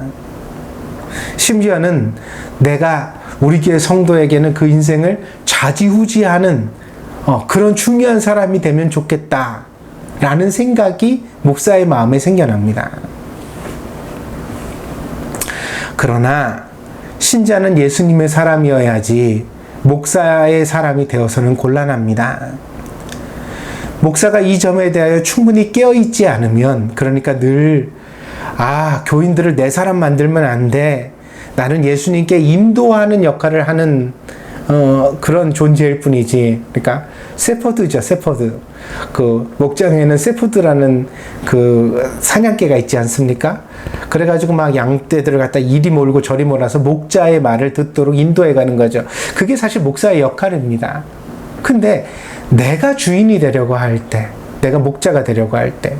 심지어는 내가 우리 교회 성도에게는 그 인생을 좌지우지하는 그런 중요한 사람이 되면 좋겠다 라는 생각이 목사의 마음에 생겨납니다. 그러나 신자는 예수님의 사람이어야지 목사의 사람이 되어서는 곤란합니다. 목사가 이 점에 대하여 충분히 깨어있지 않으면, 그러니까 늘 교인들을 내 사람 만들면 안 돼, 나는 예수님께 인도하는 역할을 하는 그런 존재일 뿐이지. 그러니까 세퍼드죠, 세퍼드. 그 목장에는 세퍼드라는 그 사냥개가 있지 않습니까? 그래가지고 막 양떼들을 갖다 이리 몰고 저리 몰아서 목자의 말을 듣도록 인도해가는 거죠. 그게 사실 목사의 역할입니다. 근데 내가 주인이 되려고 할 때, 내가 목자가 되려고 할 때,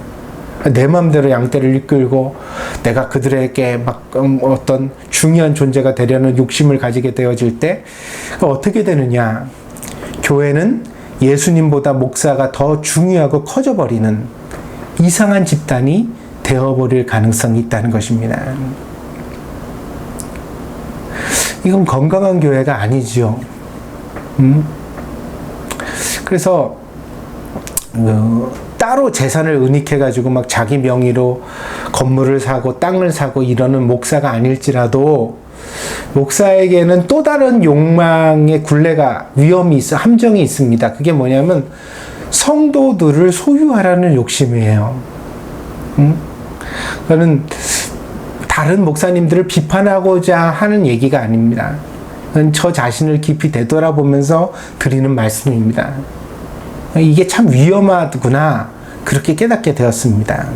내 마음대로 양떼를 이끌고 내가 그들에게 막 어떤 중요한 존재가 되려는 욕심을 가지게 되어질 때 어떻게 되느냐? 교회는 예수님보다 목사가 더 중요하고 커져버리는 이상한 집단이 되어버릴 가능성이 있다는 것입니다. 이건 건강한 교회가 아니죠. 그래서 따로 재산을 은닉해가지고 막 자기 명의로 건물을 사고 땅을 사고 이러는 목사가 아닐지라도 목사에게는 또 다른 욕망의 굴레가, 위험이 있어, 함정이 있습니다. 그게 뭐냐면 성도들을 소유하라는 욕심이에요. 그거는 다른 목사님들을 비판하고자 하는 얘기가 아닙니다. 그건 저 자신을 깊이 되돌아보면서 드리는 말씀입니다. 이게 참 위험하구나, 그렇게 깨닫게 되었습니다.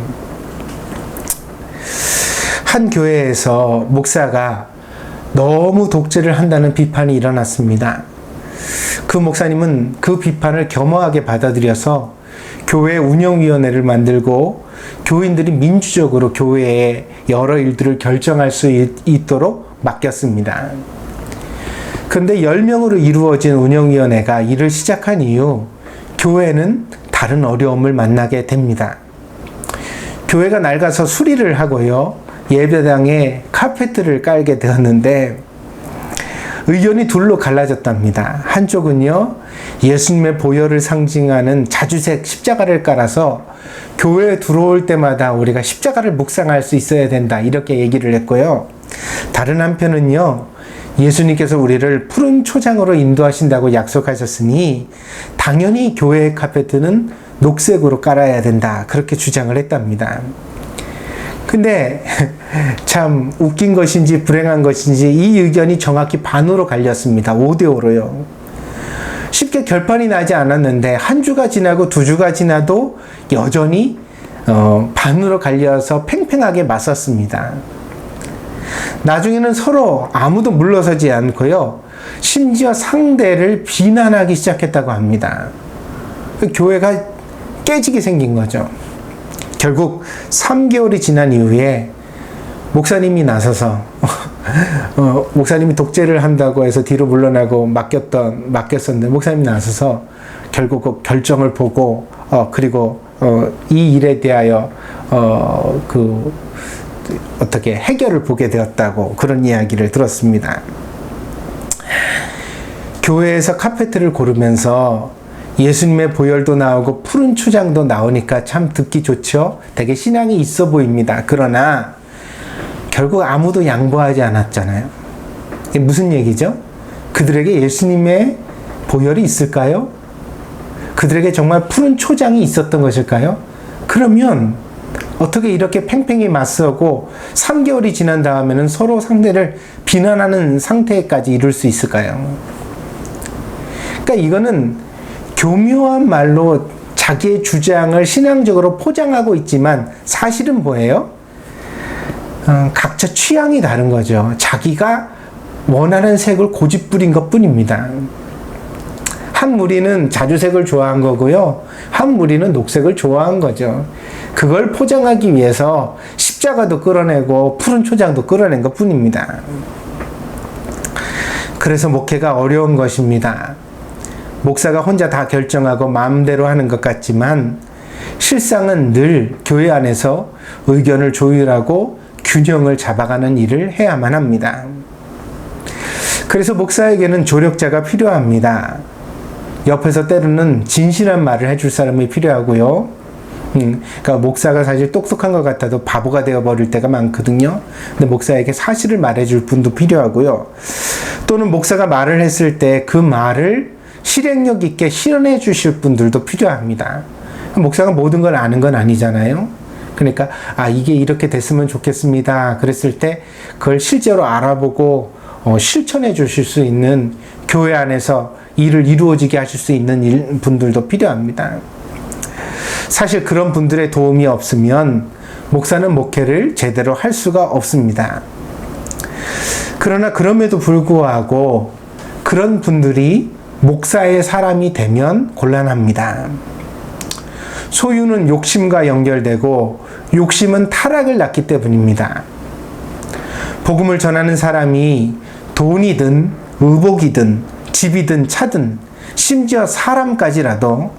한 교회에서 목사가 너무 독재를 한다는 비판이 일어났습니다. 그 목사님은 그 비판을 겸허하게 받아들여서 교회 운영위원회를 만들고 교인들이 민주적으로 교회의 여러 일들을 결정할 수 있도록 맡겼습니다. 그런데 10명으로 이루어진 운영위원회가 일을 시작한 이후 교회는 다른 어려움을 만나게 됩니다. 교회가 낡아서 수리를 하고요, 예배당에 카페트를 깔게 되었는데 의견이 둘로 갈라졌답니다. 한쪽은요, 예수님의 보혈을 상징하는 자주색 십자가를 깔아서 교회에 들어올 때마다 우리가 십자가를 묵상할 수 있어야 된다, 이렇게 얘기를 했고요. 다른 한편은요, 예수님께서 우리를 푸른 초장으로 인도하신다고 약속하셨으니 당연히 교회의 카페트는 녹색으로 깔아야 된다, 그렇게 주장을 했답니다. 근데 참 웃긴 것인지 불행한 것인지 이 의견이 정확히 반으로 갈렸습니다. 5대5로요. 쉽게 결판이 나지 않았는데 한 주가 지나고 두 주가 지나도 여전히 반으로 갈려서 팽팽하게 맞섰습니다. 나중에는 서로 아무도 물러서지 않고요, 심지어 상대를 비난하기 시작했다고 합니다. 교회가 깨지게 생긴 거죠. 결국 3개월이 지난 이후에 목사님이 나서서 목사님이 독재를 한다고 해서 뒤로 물러나고 맡겼었는데 목사님이 나서서 결국 그 결정을 보고 그리고 이 일에 대하여 어떻게 해결을 보게 되었다고, 그런 이야기를 들었습니다. 교회에서 카페트를 고르면서 예수님의 보혈도 나오고 푸른 초장도 나오니까 참 듣기 좋죠. 되게 신앙이 있어 보입니다. 그러나 결국 아무도 양보하지 않았잖아요. 이게 무슨 얘기죠? 그들에게 예수님의 보혈이 있을까요? 그들에게 정말 푸른 초장이 있었던 것일까요? 그러면 어떻게 이렇게 팽팽히 맞서고 3개월이 지난 다음에는 서로 상대를 비난하는 상태까지 이룰 수 있을까요? 그러니까 이거는 교묘한 말로 자기의 주장을 신앙적으로 포장하고 있지만 사실은 뭐예요? 각자 취향이 다른 거죠. 자기가 원하는 색을 고집부린 것 뿐입니다. 한 무리는 자주색을 좋아한 거고요, 한 무리는 녹색을 좋아한 거죠. 그걸 포장하기 위해서 십자가도 끌어내고 푸른 초장도 끌어낸 것 뿐입니다. 그래서 목회가 어려운 것입니다. 목사가 혼자 다 결정하고 마음대로 하는 것 같지만 실상은 늘 교회 안에서 의견을 조율하고 균형을 잡아가는 일을 해야만 합니다. 그래서 목사에게는 조력자가 필요합니다. 옆에서 때로는 진실한 말을 해줄 사람이 필요하고요. 그러니까 목사가 사실 똑똑한 것 같아도 바보가 되어버릴 때가 많거든요. 근데 목사에게 사실을 말해줄 분도 필요하고요. 또는 목사가 말을 했을 때 그 말을 실행력 있게 실현해 주실 분들도 필요합니다. 목사가 모든 걸 아는 건 아니잖아요. 그러니까 이게 이렇게 됐으면 좋겠습니다, 그랬을 때 그걸 실제로 알아보고 실천해 주실 수 있는, 교회 안에서 일을 이루어지게 하실 수 있는 분들도 필요합니다. 사실 그런 분들의 도움이 없으면 목사는 목회를 제대로 할 수가 없습니다. 그러나 그럼에도 불구하고 그런 분들이 목사의 사람이 되면 곤란합니다. 소유는 욕심과 연결되고 욕심은 타락을 낳기 때문입니다. 복음을 전하는 사람이 돈이든 의복이든 집이든 차든 심지어 사람까지라도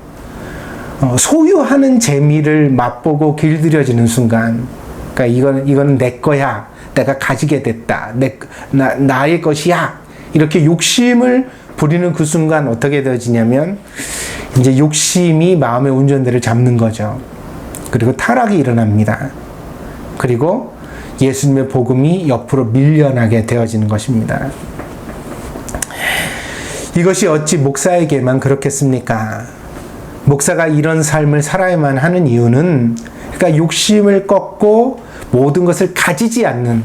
소유하는 재미를 맛보고 길들여지는 순간, 그러니까 이거는 내 거야, 내가 가지게 됐다, 나의 것이야, 이렇게 욕심을 부리는 그 순간 어떻게 되어지냐면 이제 욕심이 마음의 운전대를 잡는 거죠. 그리고 타락이 일어납니다. 그리고 예수님의 복음이 옆으로 밀려나게 되어지는 것입니다. 이것이 어찌 목사에게만 그렇겠습니까? 목사가 이런 삶을 살아야만 하는 이유는, 그러니까 욕심을 꺾고 모든 것을 가지지 않는,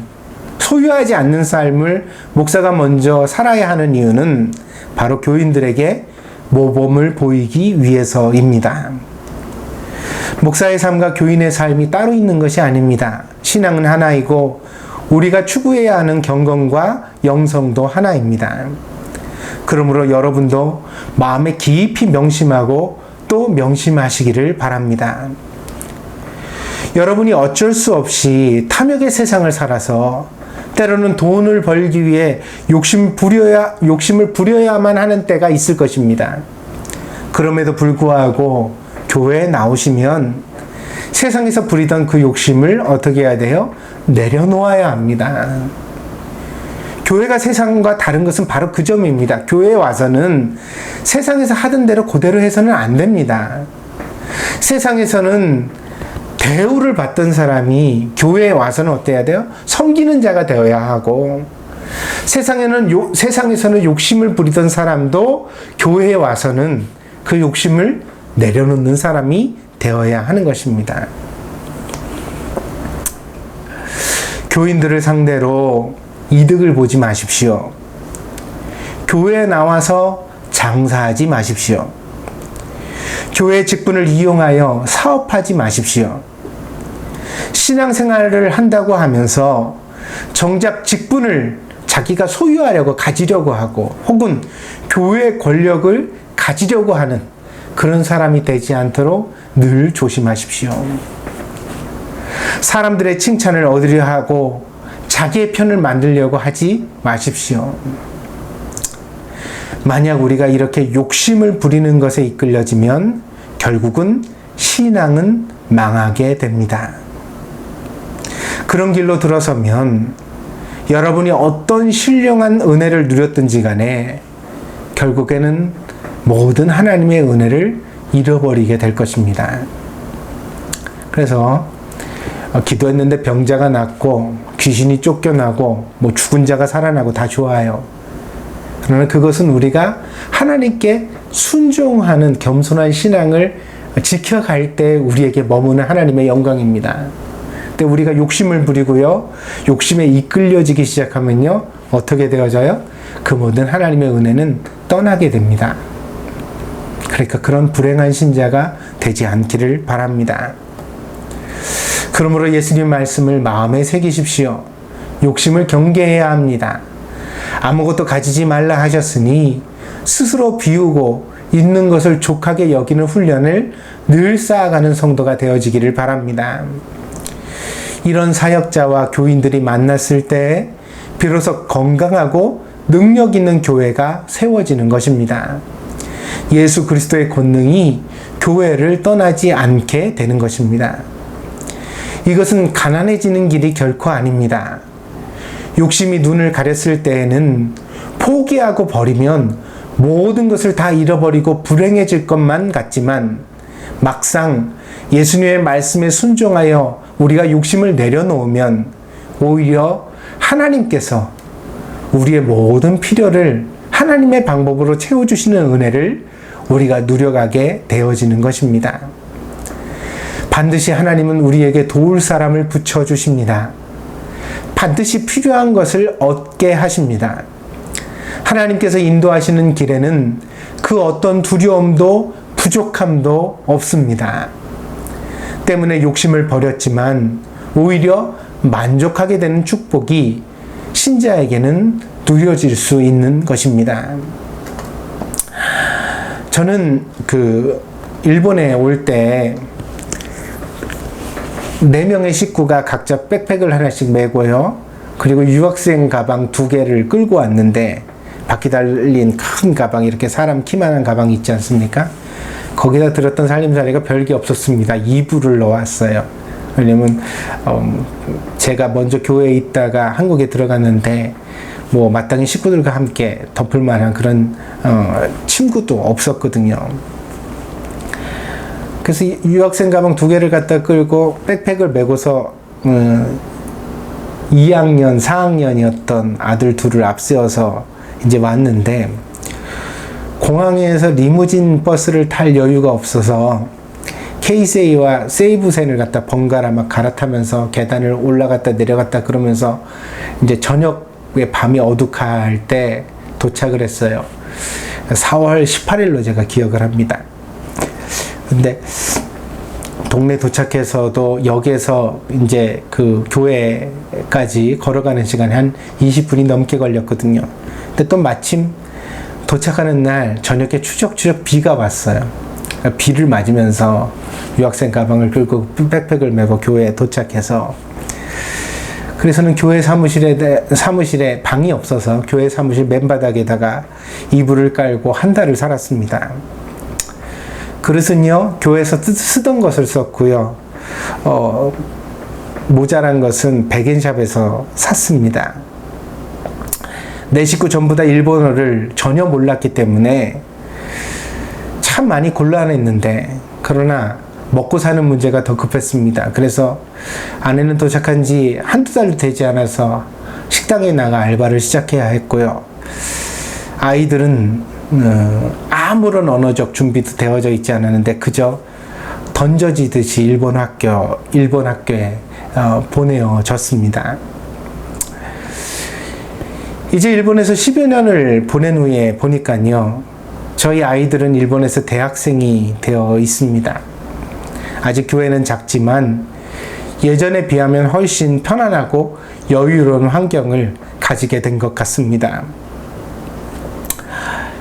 소유하지 않는 삶을 목사가 먼저 살아야 하는 이유는 바로 교인들에게 모범을 보이기 위해서입니다. 목사의 삶과 교인의 삶이 따로 있는 것이 아닙니다. 신앙은 하나이고 우리가 추구해야 하는 경건과 영성도 하나입니다. 그러므로 여러분도 마음에 깊이 명심하고 또 명심하시기를 바랍니다. 여러분이 어쩔 수 없이 탐욕의 세상을 살아서 때로는 돈을 벌기 위해 욕심을 부려야만 하는 때가 있을 것입니다. 그럼에도 불구하고 교회에 나오시면 세상에서 부리던 그 욕심을 어떻게 해야 돼요? 내려놓아야 합니다. 교회가 세상과 다른 것은 바로 그 점입니다. 교회에 와서는 세상에서 하던 대로 그대로 해서는 안 됩니다. 세상에서는 대우를 받던 사람이 교회에 와서는 어때야 돼요? 섬기는 자가 되어야 하고, 세상에서는 욕심을 부리던 사람도 교회에 와서는 그 욕심을 내려놓는 사람이 되어야 하는 것입니다. 교인들을 상대로 이득을 보지 마십시오. 교회에 나와서 장사하지 마십시오. 교회 직분을 이용하여 사업하지 마십시오. 신앙생활을 한다고 하면서 정작 직분을 자기가 소유하려고 가지려고 하고, 혹은 교회의 권력을 가지려고 하는 그런 사람이 되지 않도록 늘 조심하십시오. 사람들의 칭찬을 얻으려 하고 자기의 편을 만들려고 하지 마십시오. 만약 우리가 이렇게 욕심을 부리는 것에 이끌려지면 결국은 신앙은 망하게 됩니다. 그런 길로 들어서면 여러분이 어떤 신령한 은혜를 누렸든지 간에 결국에는 모든 하나님의 은혜를 잃어버리게 될 것입니다. 그래서 기도했는데 병자가 낫고 귀신이 쫓겨나고 죽은 자가 살아나고 다 좋아요. 그러나 그것은 우리가 하나님께 순종하는 겸손한 신앙을 지켜갈 때 우리에게 머무는 하나님의 영광입니다. 근데 우리가 욕심을 부리고요, 욕심에 이끌려지기 시작하면요, 어떻게 되어져요? 그 모든 하나님의 은혜는 떠나게 됩니다. 그러니까 그런 불행한 신자가 되지 않기를 바랍니다. 그러므로 예수님 말씀을 마음에 새기십시오. 욕심을 경계해야 합니다. 아무것도 가지지 말라 하셨으니 스스로 비우고 있는 것을 족하게 여기는 훈련을 늘 쌓아가는 성도가 되어지기를 바랍니다. 이런 사역자와 교인들이 만났을 때 비로소 건강하고 능력 있는 교회가 세워지는 것입니다. 예수 그리스도의 권능이 교회를 떠나지 않게 되는 것입니다. 이것은 가난해지는 길이 결코 아닙니다. 욕심이 눈을 가렸을 때에는 포기하고 버리면 모든 것을 다 잃어버리고 불행해질 것만 같지만, 막상 예수님의 말씀에 순종하여 우리가 욕심을 내려놓으면 오히려 하나님께서 우리의 모든 필요를 하나님의 방법으로 채워주시는 은혜를 우리가 누려가게 되어지는 것입니다. 반드시 하나님은 우리에게 도울 사람을 붙여주십니다. 반드시 필요한 것을 얻게 하십니다. 하나님께서 인도하시는 길에는 그 어떤 두려움도 부족함도 없습니다. 때문에 욕심을 버렸지만 오히려 만족하게 되는 축복이 신자에게는 누려질 수 있는 것입니다. 저는 일본에 올 때 4명의 식구가 각자 백팩을 하나씩 메고요, 그리고 유학생 가방 2개를 끌고 왔는데, 바퀴 달린 큰 가방, 이렇게 사람 키만한 가방이 있지 않습니까? 거기다 들었던 살림살이가 별게 없었습니다. 이불을 넣어왔어요. 왜냐면 제가 먼저 교회에 있다가 한국에 들어갔는데 마땅히 식구들과 함께 덮을 만한 그런 침구도 없었거든요. 그래서 유학생 가방 2개를 갖다 끌고 백팩을 메고서 2학년, 4학년이었던 아들 둘을 앞세워서 이제 왔는데, 공항에서 리무진 버스를 탈 여유가 없어서 K-세이와 세이브센을 갖다 번갈아 막 갈아타면서 계단을 올라갔다 내려갔다 그러면서 이제 저녁에 밤이 어둑할 때 도착을 했어요. 4월 18일로 제가 기억을 합니다. 근데 동네 도착해서도 역에서 이제 그 교회까지 걸어가는 시간이 한 20분이 넘게 걸렸거든요. 근데 또 마침 도착하는 날 저녁에 추적추적 비가 왔어요. 비를 맞으면서 유학생 가방을 끌고 백팩을 메고 교회에 도착해서, 그래서는 교회 사무실에 방이 없어서 교회 사무실 맨바닥에다가 이불을 깔고 한 달을 살았습니다. 그릇은요, 교회에서 쓰던 것을 썼고요. 모자란 것은 백엔샵에서 샀습니다. 내 식구 전부 다 일본어를 전혀 몰랐기 때문에 참 많이 곤란했는데, 그러나 먹고 사는 문제가 더 급했습니다. 그래서 아내는 도착한 지 한두 달도 되지 않아서 식당에 나가 알바를 시작해야 했고요. 아이들은 아무런 언어적 준비도 되어져 있지 않았는데 그저 던져지듯이 일본 학교에 보내어졌습니다. 이제 일본에서 10여 년을 보낸 후에 보니까요, 저희 아이들은 일본에서 대학생이 되어 있습니다. 아직 교회는 작지만 예전에 비하면 훨씬 편안하고 여유로운 환경을 가지게 된 것 같습니다.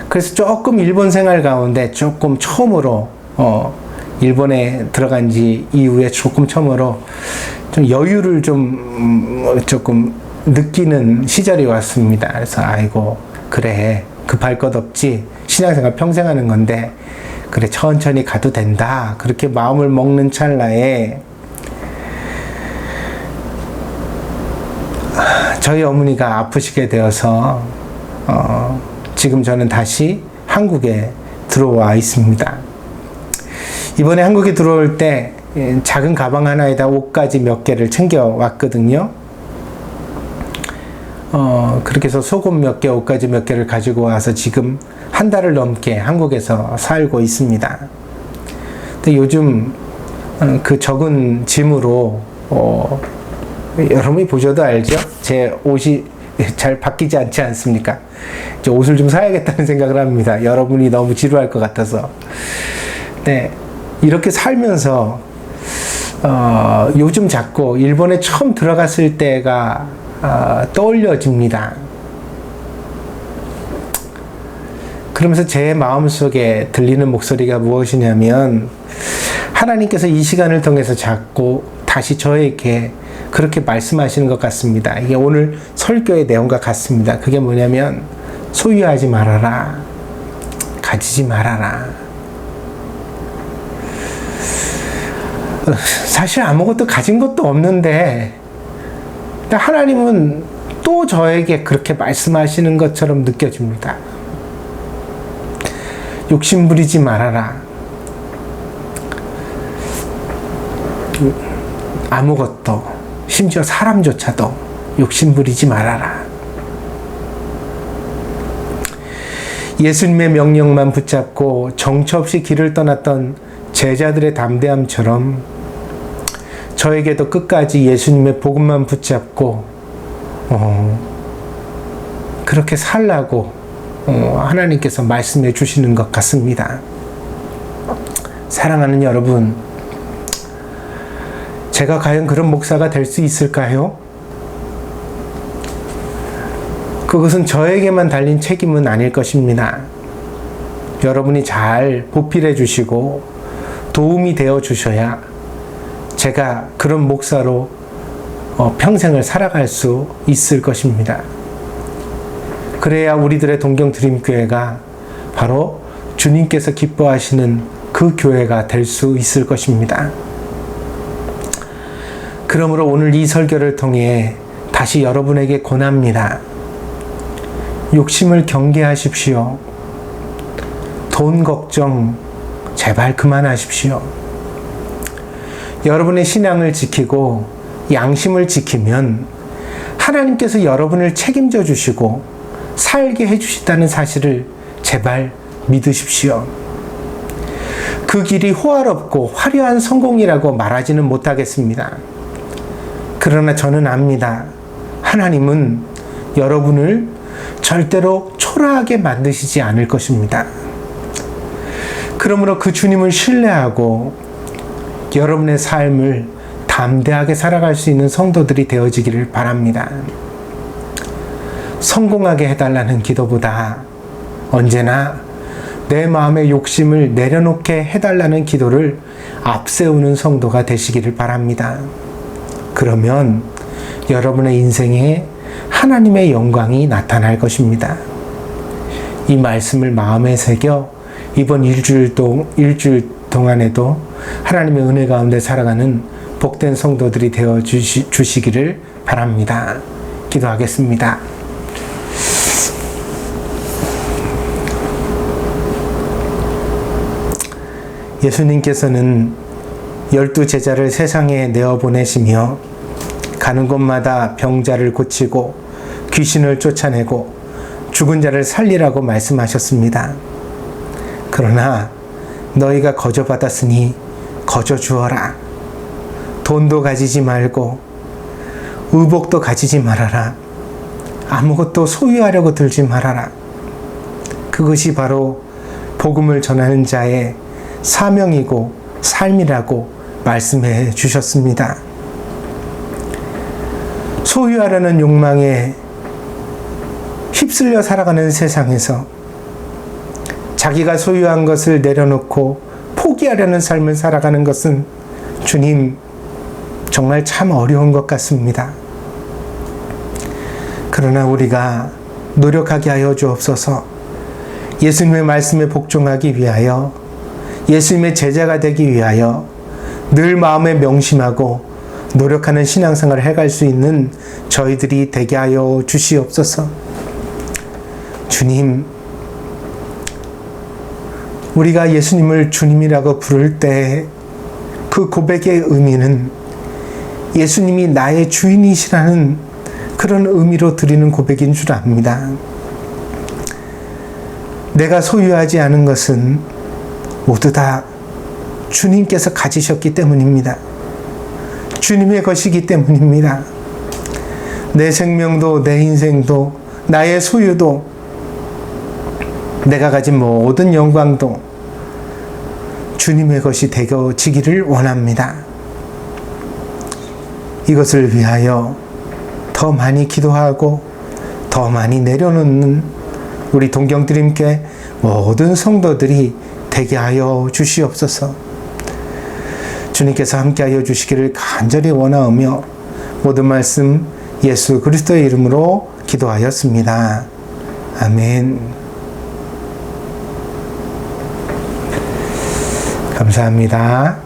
그래서 조금 일본 생활 가운데 조금 처음으로 일본에 들어간 지 이후에 조금 처음으로 좀 여유를 조금 느끼는 시절이 왔습니다. 그래서 아이고 그래, 급할 것 없지, 신앙생활 평생 하는 건데 그래 천천히 가도 된다, 그렇게 마음을 먹는 찰나에 저희 어머니가 아프시게 되어서 지금 저는 다시 한국에 들어와 있습니다. 이번에 한국에 들어올 때 작은 가방 하나에다 옷까지 몇 개를 챙겨 왔거든요. 그렇게 해서 속옷 몇 개, 옷까지 몇 개를 가지고 와서 지금 한 달을 넘게 한국에서 살고 있습니다. 근데 요즘 그 적은 짐으로 여러분이 보셔도 알죠? 제 옷이 잘 바뀌지 않지 않습니까? 이제 옷을 좀 사야겠다는 생각을 합니다. 여러분이 너무 지루할 것 같아서. 네, 이렇게 살면서 요즘 자꾸 일본에 처음 들어갔을 때가 떠올려집니다. 그러면서 제 마음속에 들리는 목소리가 무엇이냐면, 하나님께서 이 시간을 통해서 자꾸 다시 저에게 그렇게 말씀하시는 것 같습니다. 이게 오늘 설교의 내용과 같습니다. 그게 뭐냐면, 소유하지 말아라, 가지지 말아라. 사실 아무것도 가진 것도 없는데 하나님은 또 저에게 그렇게 말씀하시는 것처럼 느껴집니다. 욕심 부리지 말아라. 아무것도, 심지어 사람조차도 욕심 부리지 말아라. 예수님의 명령만 붙잡고 정처 없이 길을 떠났던 제자들의 담대함처럼 저에게도 끝까지 예수님의 복음만 붙잡고 그렇게 살라고 하나님께서 말씀해 주시는 것 같습니다. 사랑하는 여러분, 제가 과연 그런 목사가 될 수 있을까요? 그것은 저에게만 달린 책임은 아닐 것입니다. 여러분이 잘 보필해 주시고 도움이 되어 주셔야 제가 그런 목사로 평생을 살아갈 수 있을 것입니다. 그래야 우리들의 동경드림교회가 바로 주님께서 기뻐하시는 그 교회가 될 수 있을 것입니다. 그러므로 오늘 이 설교를 통해 다시 여러분에게 권합니다. 욕심을 경계하십시오. 돈 걱정 제발 그만하십시오. 여러분의 신앙을 지키고 양심을 지키면 하나님께서 여러분을 책임져 주시고 살게 해주신다는 사실을 제발 믿으십시오. 그 길이 호화롭고 화려한 성공이라고 말하지는 못하겠습니다. 그러나 저는 압니다. 하나님은 여러분을 절대로 초라하게 만드시지 않을 것입니다. 그러므로 그 주님을 신뢰하고 여러분의 삶을 담대하게 살아갈 수 있는 성도들이 되어지기를 바랍니다. 성공하게 해달라는 기도보다 언제나 내 마음의 욕심을 내려놓게 해달라는 기도를 앞세우는 성도가 되시기를 바랍니다. 그러면 여러분의 인생에 하나님의 영광이 나타날 것입니다. 이 말씀을 마음에 새겨 이번 일주일 동안에도 하나님의 은혜 가운데 살아가는 복된 성도들이 되어 주시기를 바랍니다. 기도하겠습니다. 예수님께서는 12 제자를 세상에 내어 보내시며 가는 곳마다 병자를 고치고 귀신을 쫓아내고 죽은 자를 살리라고 말씀하셨습니다. 그러나 너희가 거저 받았으니 거저 주어라. 돈도 가지지 말고 의복도 가지지 말아라. 아무것도 소유하려고 들지 말아라. 그것이 바로 복음을 전하는 자의 사명이고 삶이라고 말씀해 주셨습니다. 소유하려는 욕망에 휩쓸려 살아가는 세상에서 자기가 소유한 것을 내려놓고 포기하려는 삶을 살아가는 것은 주님 정말 참 어려운 것 같습니다. 그러나 우리가 노력하게 하여 주옵소서. 예수님의 말씀에 복종하기 위하여, 예수님의 제자가 되기 위하여 늘 마음에 명심하고 노력하는 신앙생활을 해갈 수 있는 저희들이 되게 하여 주시옵소서. 주님, 우리가 예수님을 주님이라고 부를 때 그 고백의 의미는 예수님이 나의 주인이시라는 그런 의미로 드리는 고백인 줄 압니다. 내가 소유하지 않은 것은 모두 다 주님께서 가지셨기 때문입니다. 주님의 것이기 때문입니다. 내 생명도 내 인생도 나의 소유도 내가 가진 모든 영광도 주님의 것이 되어지기를 원합니다. 이것을 위하여 더 많이 기도하고 더 많이 내려놓는 우리 동경드림께 모든 성도들이 되게 하여 주시옵소서. 주님께서 함께하여 주시기를 간절히 원하오며 모든 말씀 예수 그리스도의 이름으로 기도하였습니다. 아멘. 감사합니다.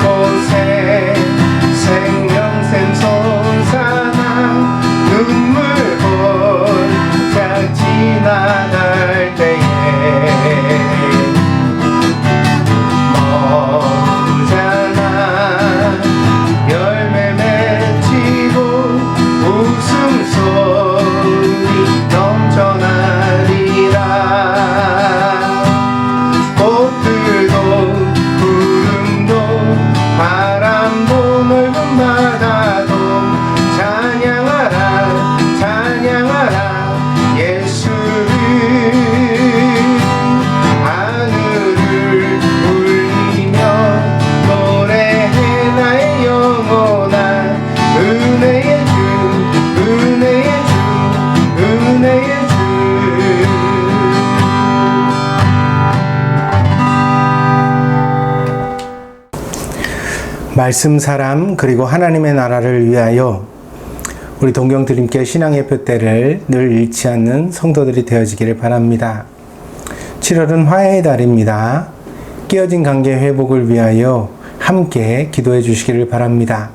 이곳에 생명샘 솟아나 눈물 골짝 지나갈 때에 머무잖아 열매 맺히고 웃음소리 넘쳐나리라. 꽃들도 구름도 바람도 넓은 바다도 찬양하라 찬양하라 예수를. 하늘을 울리며 노래해 나의 영혼아. 은혜의 주 은혜의 주 은혜의 주. 말씀 사람 그리고 하나님의 나라를 위하여 우리 동경드림께 신앙의 표대를 늘 잃지 않는 성도들이 되어지기를 바랍니다. 7월은 화해의 달입니다. 깨어진 관계 회복을 위하여 함께 기도해 주시기를 바랍니다.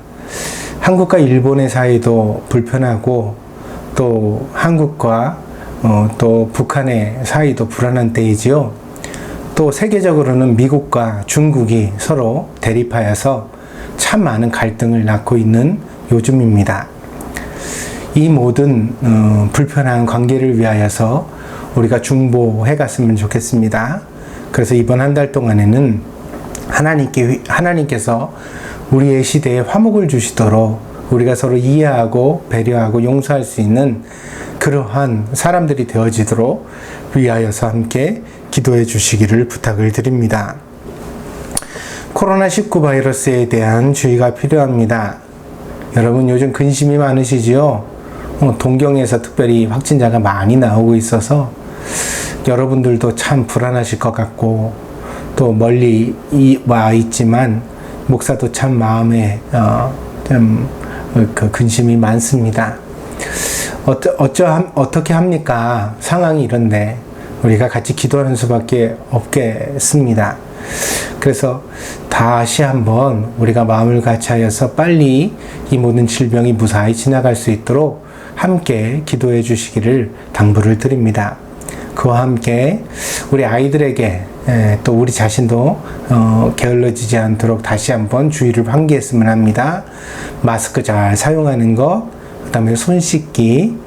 한국과 일본의 사이도 불편하고 또 한국과 또 북한의 사이도 불안한 때이지요. 또 세계적으로는 미국과 중국이 서로 대립하여서 참 많은 갈등을 낳고 있는 요즘입니다. 이 모든 불편한 관계를 위하여서 우리가 중보해 갔으면 좋겠습니다. 그래서 이번 한 달 동안에는 하나님께서 우리의 시대에 화목을 주시도록 우리가 서로 이해하고 배려하고 용서할 수 있는 그러한 사람들이 되어지도록 위하여서 함께 기도해 주시기를 부탁을 드립니다. 코로나19 바이러스에 대한 주의가 필요합니다. 여러분 요즘 근심이 많으시지요? 동경에서 특별히 확진자가 많이 나오고 있어서 여러분들도 참 불안하실 것 같고 또 멀리 와 있지만 목사도 참 마음에 그 근심이 많습니다. 어떻게 합니까? 상황이 이런데 우리가 같이 기도하는 수밖에 없겠습니다. 그래서 다시 한번 우리가 마음을 같이 하여서 빨리 이 모든 질병이 무사히 지나갈 수 있도록 함께 기도해 주시기를 당부를 드립니다. 그와 함께 우리 아이들에게 또 우리 자신도 게을러지지 않도록 다시 한번 주의를 환기했으면 합니다. 마스크 잘 사용하는 것, 그 다음에 손 씻기,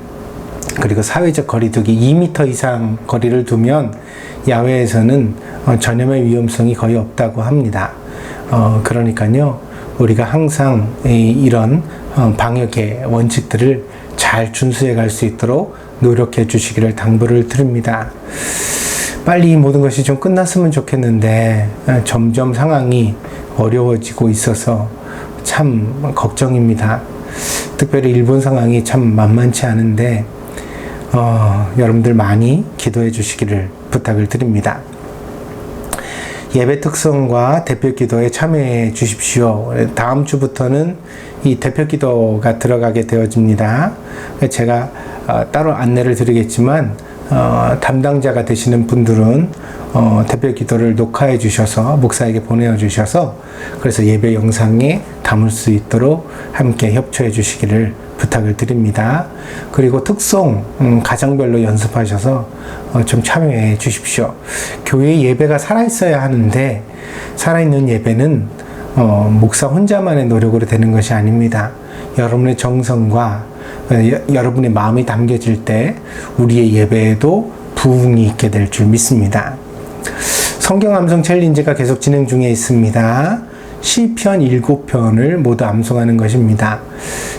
그리고 사회적 거리두기 2m 이상 거리를 두면 야외에서는 전염의 위험성이 거의 없다고 합니다. 그러니까요, 우리가 항상 이런 방역의 원칙들을 잘 준수해 갈 수 있도록 노력해 주시기를 당부를 드립니다. 빨리 이 모든 것이 좀 끝났으면 좋겠는데 점점 상황이 어려워지고 있어서 참 걱정입니다. 특별히 일본 상황이 참 만만치 않은데 여러분들 많이 기도해 주시기를 부탁을 드립니다. 예배 특성과 대표 기도에 참여해 주십시오. 다음 주부터는 이 대표 기도가 들어가게 되어집니다. 제가 따로 안내를 드리겠지만 담당자가 되시는 분들은 대표 기도를 녹화해 주셔서 목사에게 보내어 주셔서 그래서 예배 영상에 담을 수 있도록 함께 협조해 주시기를 부탁을 드립니다. 그리고 특송 가정별로 연습하셔서 좀 참여해 주십시오. 교회 예배가 살아있어야 하는데 살아있는 예배는 목사 혼자만의 노력으로 되는 것이 아닙니다. 여러분의 정성과 여러분의 마음이 담겨질 때 우리의 예배에도 부흥이 있게 될 줄 믿습니다. 성경 암송 챌린지가 계속 진행 중에 있습니다. 시편 7편을 모두 암송하는 것입니다.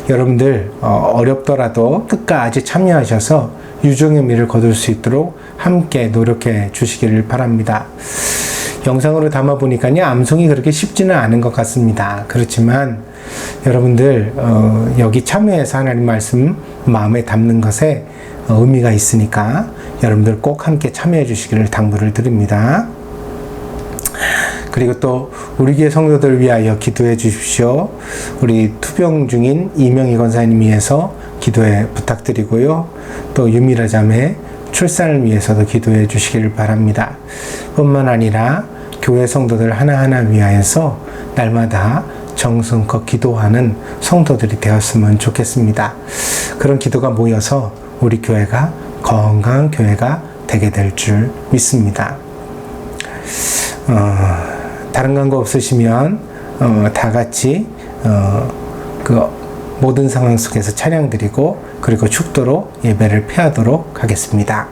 여러분들 어렵더라도 끝까지 참여하셔서 유종의 미를 거둘 수 있도록 함께 노력해 주시기를 바랍니다. 영상으로 담아 보니까요, 암송이 그렇게 쉽지는 않은 것 같습니다. 그렇지만 여러분들 여기 참여해서 하나님 말씀 마음에 담는 것에 의미가 있으니까 여러분들 꼭 함께 참여해 주시기를 당부를 드립니다. 그리고 또 우리 교회 성도들 위하여 기도해 주십시오. 우리 투병 중인 이명희 권사님 위해서 기도해 부탁드리고요. 또 유미라 자매 출산을 위해서도 기도해 주시기를 바랍니다. 뿐만 아니라 교회 성도들 하나하나 위하여서 날마다 정성껏 기도하는 성도들이 되었으면 좋겠습니다. 그런 기도가 모여서 우리 교회가 건강한 교회가 되게 될 줄 믿습니다. 다른 광고 없으시면 다 같이 그 모든 상황 속에서 찬양 드리고 그리고 축도로 예배를 폐하도록 하겠습니다.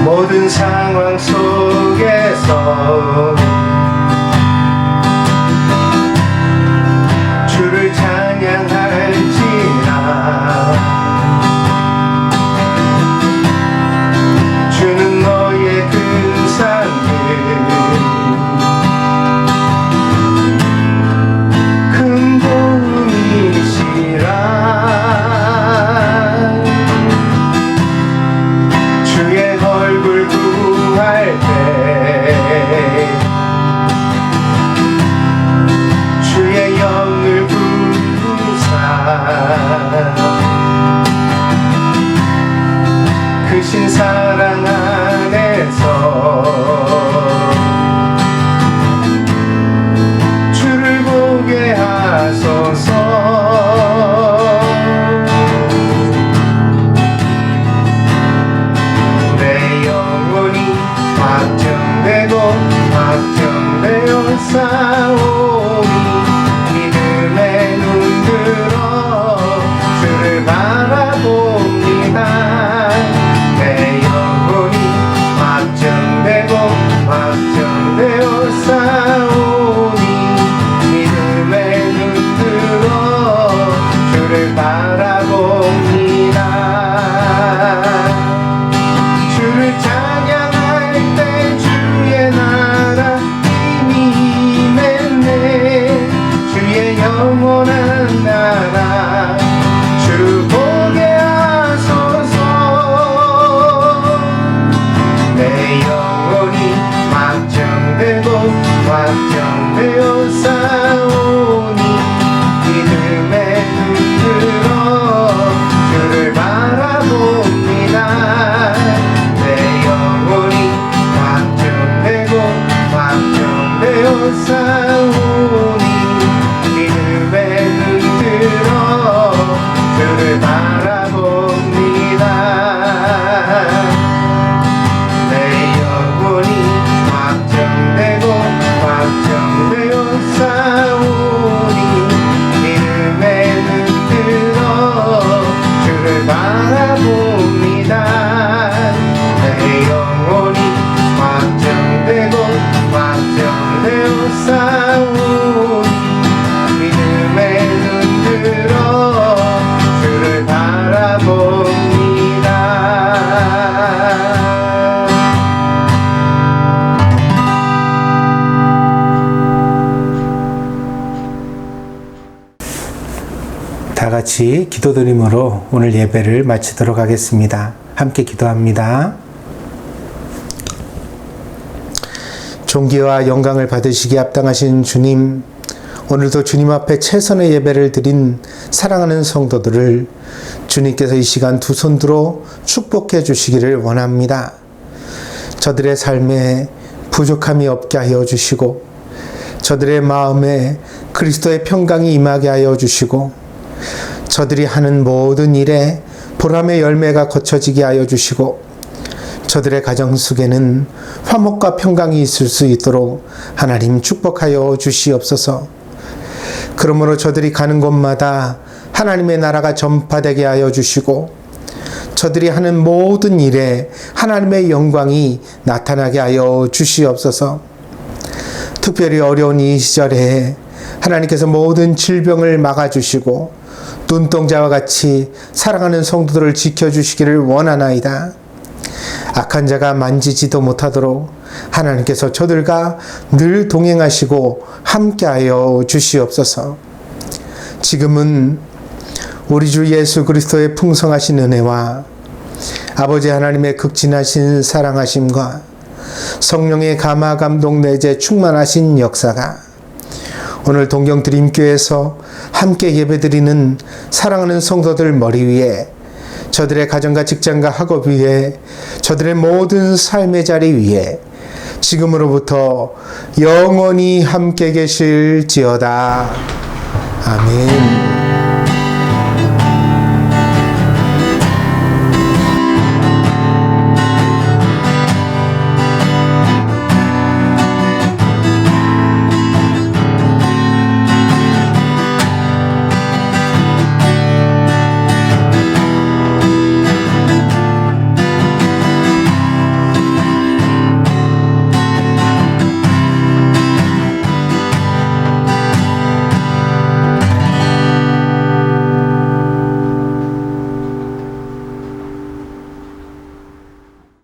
모든 상황 속에서 주를 찬양할지라. 주는 너의 근산길 다 같이 기도드림으로 오늘 예배를 마치도록 하겠습니다. 함께 기도합니다. 존귀와 영광을 받으시기에 합당하신 주님, 오늘도 주님 앞에 최선의 예배를 드린 사랑하는 성도들을 주님께서 이 시간 두 손 들어 축복해 주시기를 원합니다. 저들의 삶에 부족함이 없게 하여 주시고, 저들의 마음에 그리스도의 평강이 임하게 하여 주시고, 저들이 하는 모든 일에 보람의 열매가 거쳐지게 하여 주시고, 저들의 가정 속에는 화목과 평강이 있을 수 있도록 하나님 축복하여 주시옵소서. 그러므로 저들이 가는 곳마다 하나님의 나라가 전파되게 하여 주시고, 저들이 하는 모든 일에 하나님의 영광이 나타나게 하여 주시옵소서. 특별히 어려운 이 시절에 하나님께서 모든 질병을 막아주시고 눈동자와 같이 사랑하는 성도들을 지켜주시기를 원하나이다. 악한 자가 만지지도 못하도록 하나님께서 저들과 늘 동행하시고 함께하여 주시옵소서. 지금은 우리 주 예수 그리스도의 풍성하신 은혜와 아버지 하나님의 극진하신 사랑하심과 성령의 감화 감동 내재 충만하신 역사가 오늘 동경드림교회에서 함께 예배드리는 사랑하는 성도들 머리 위에, 저들의 가정과 직장과 학업 위에, 저들의 모든 삶의 자리 위에 지금으로부터 영원히 함께 계실지어다. 아멘.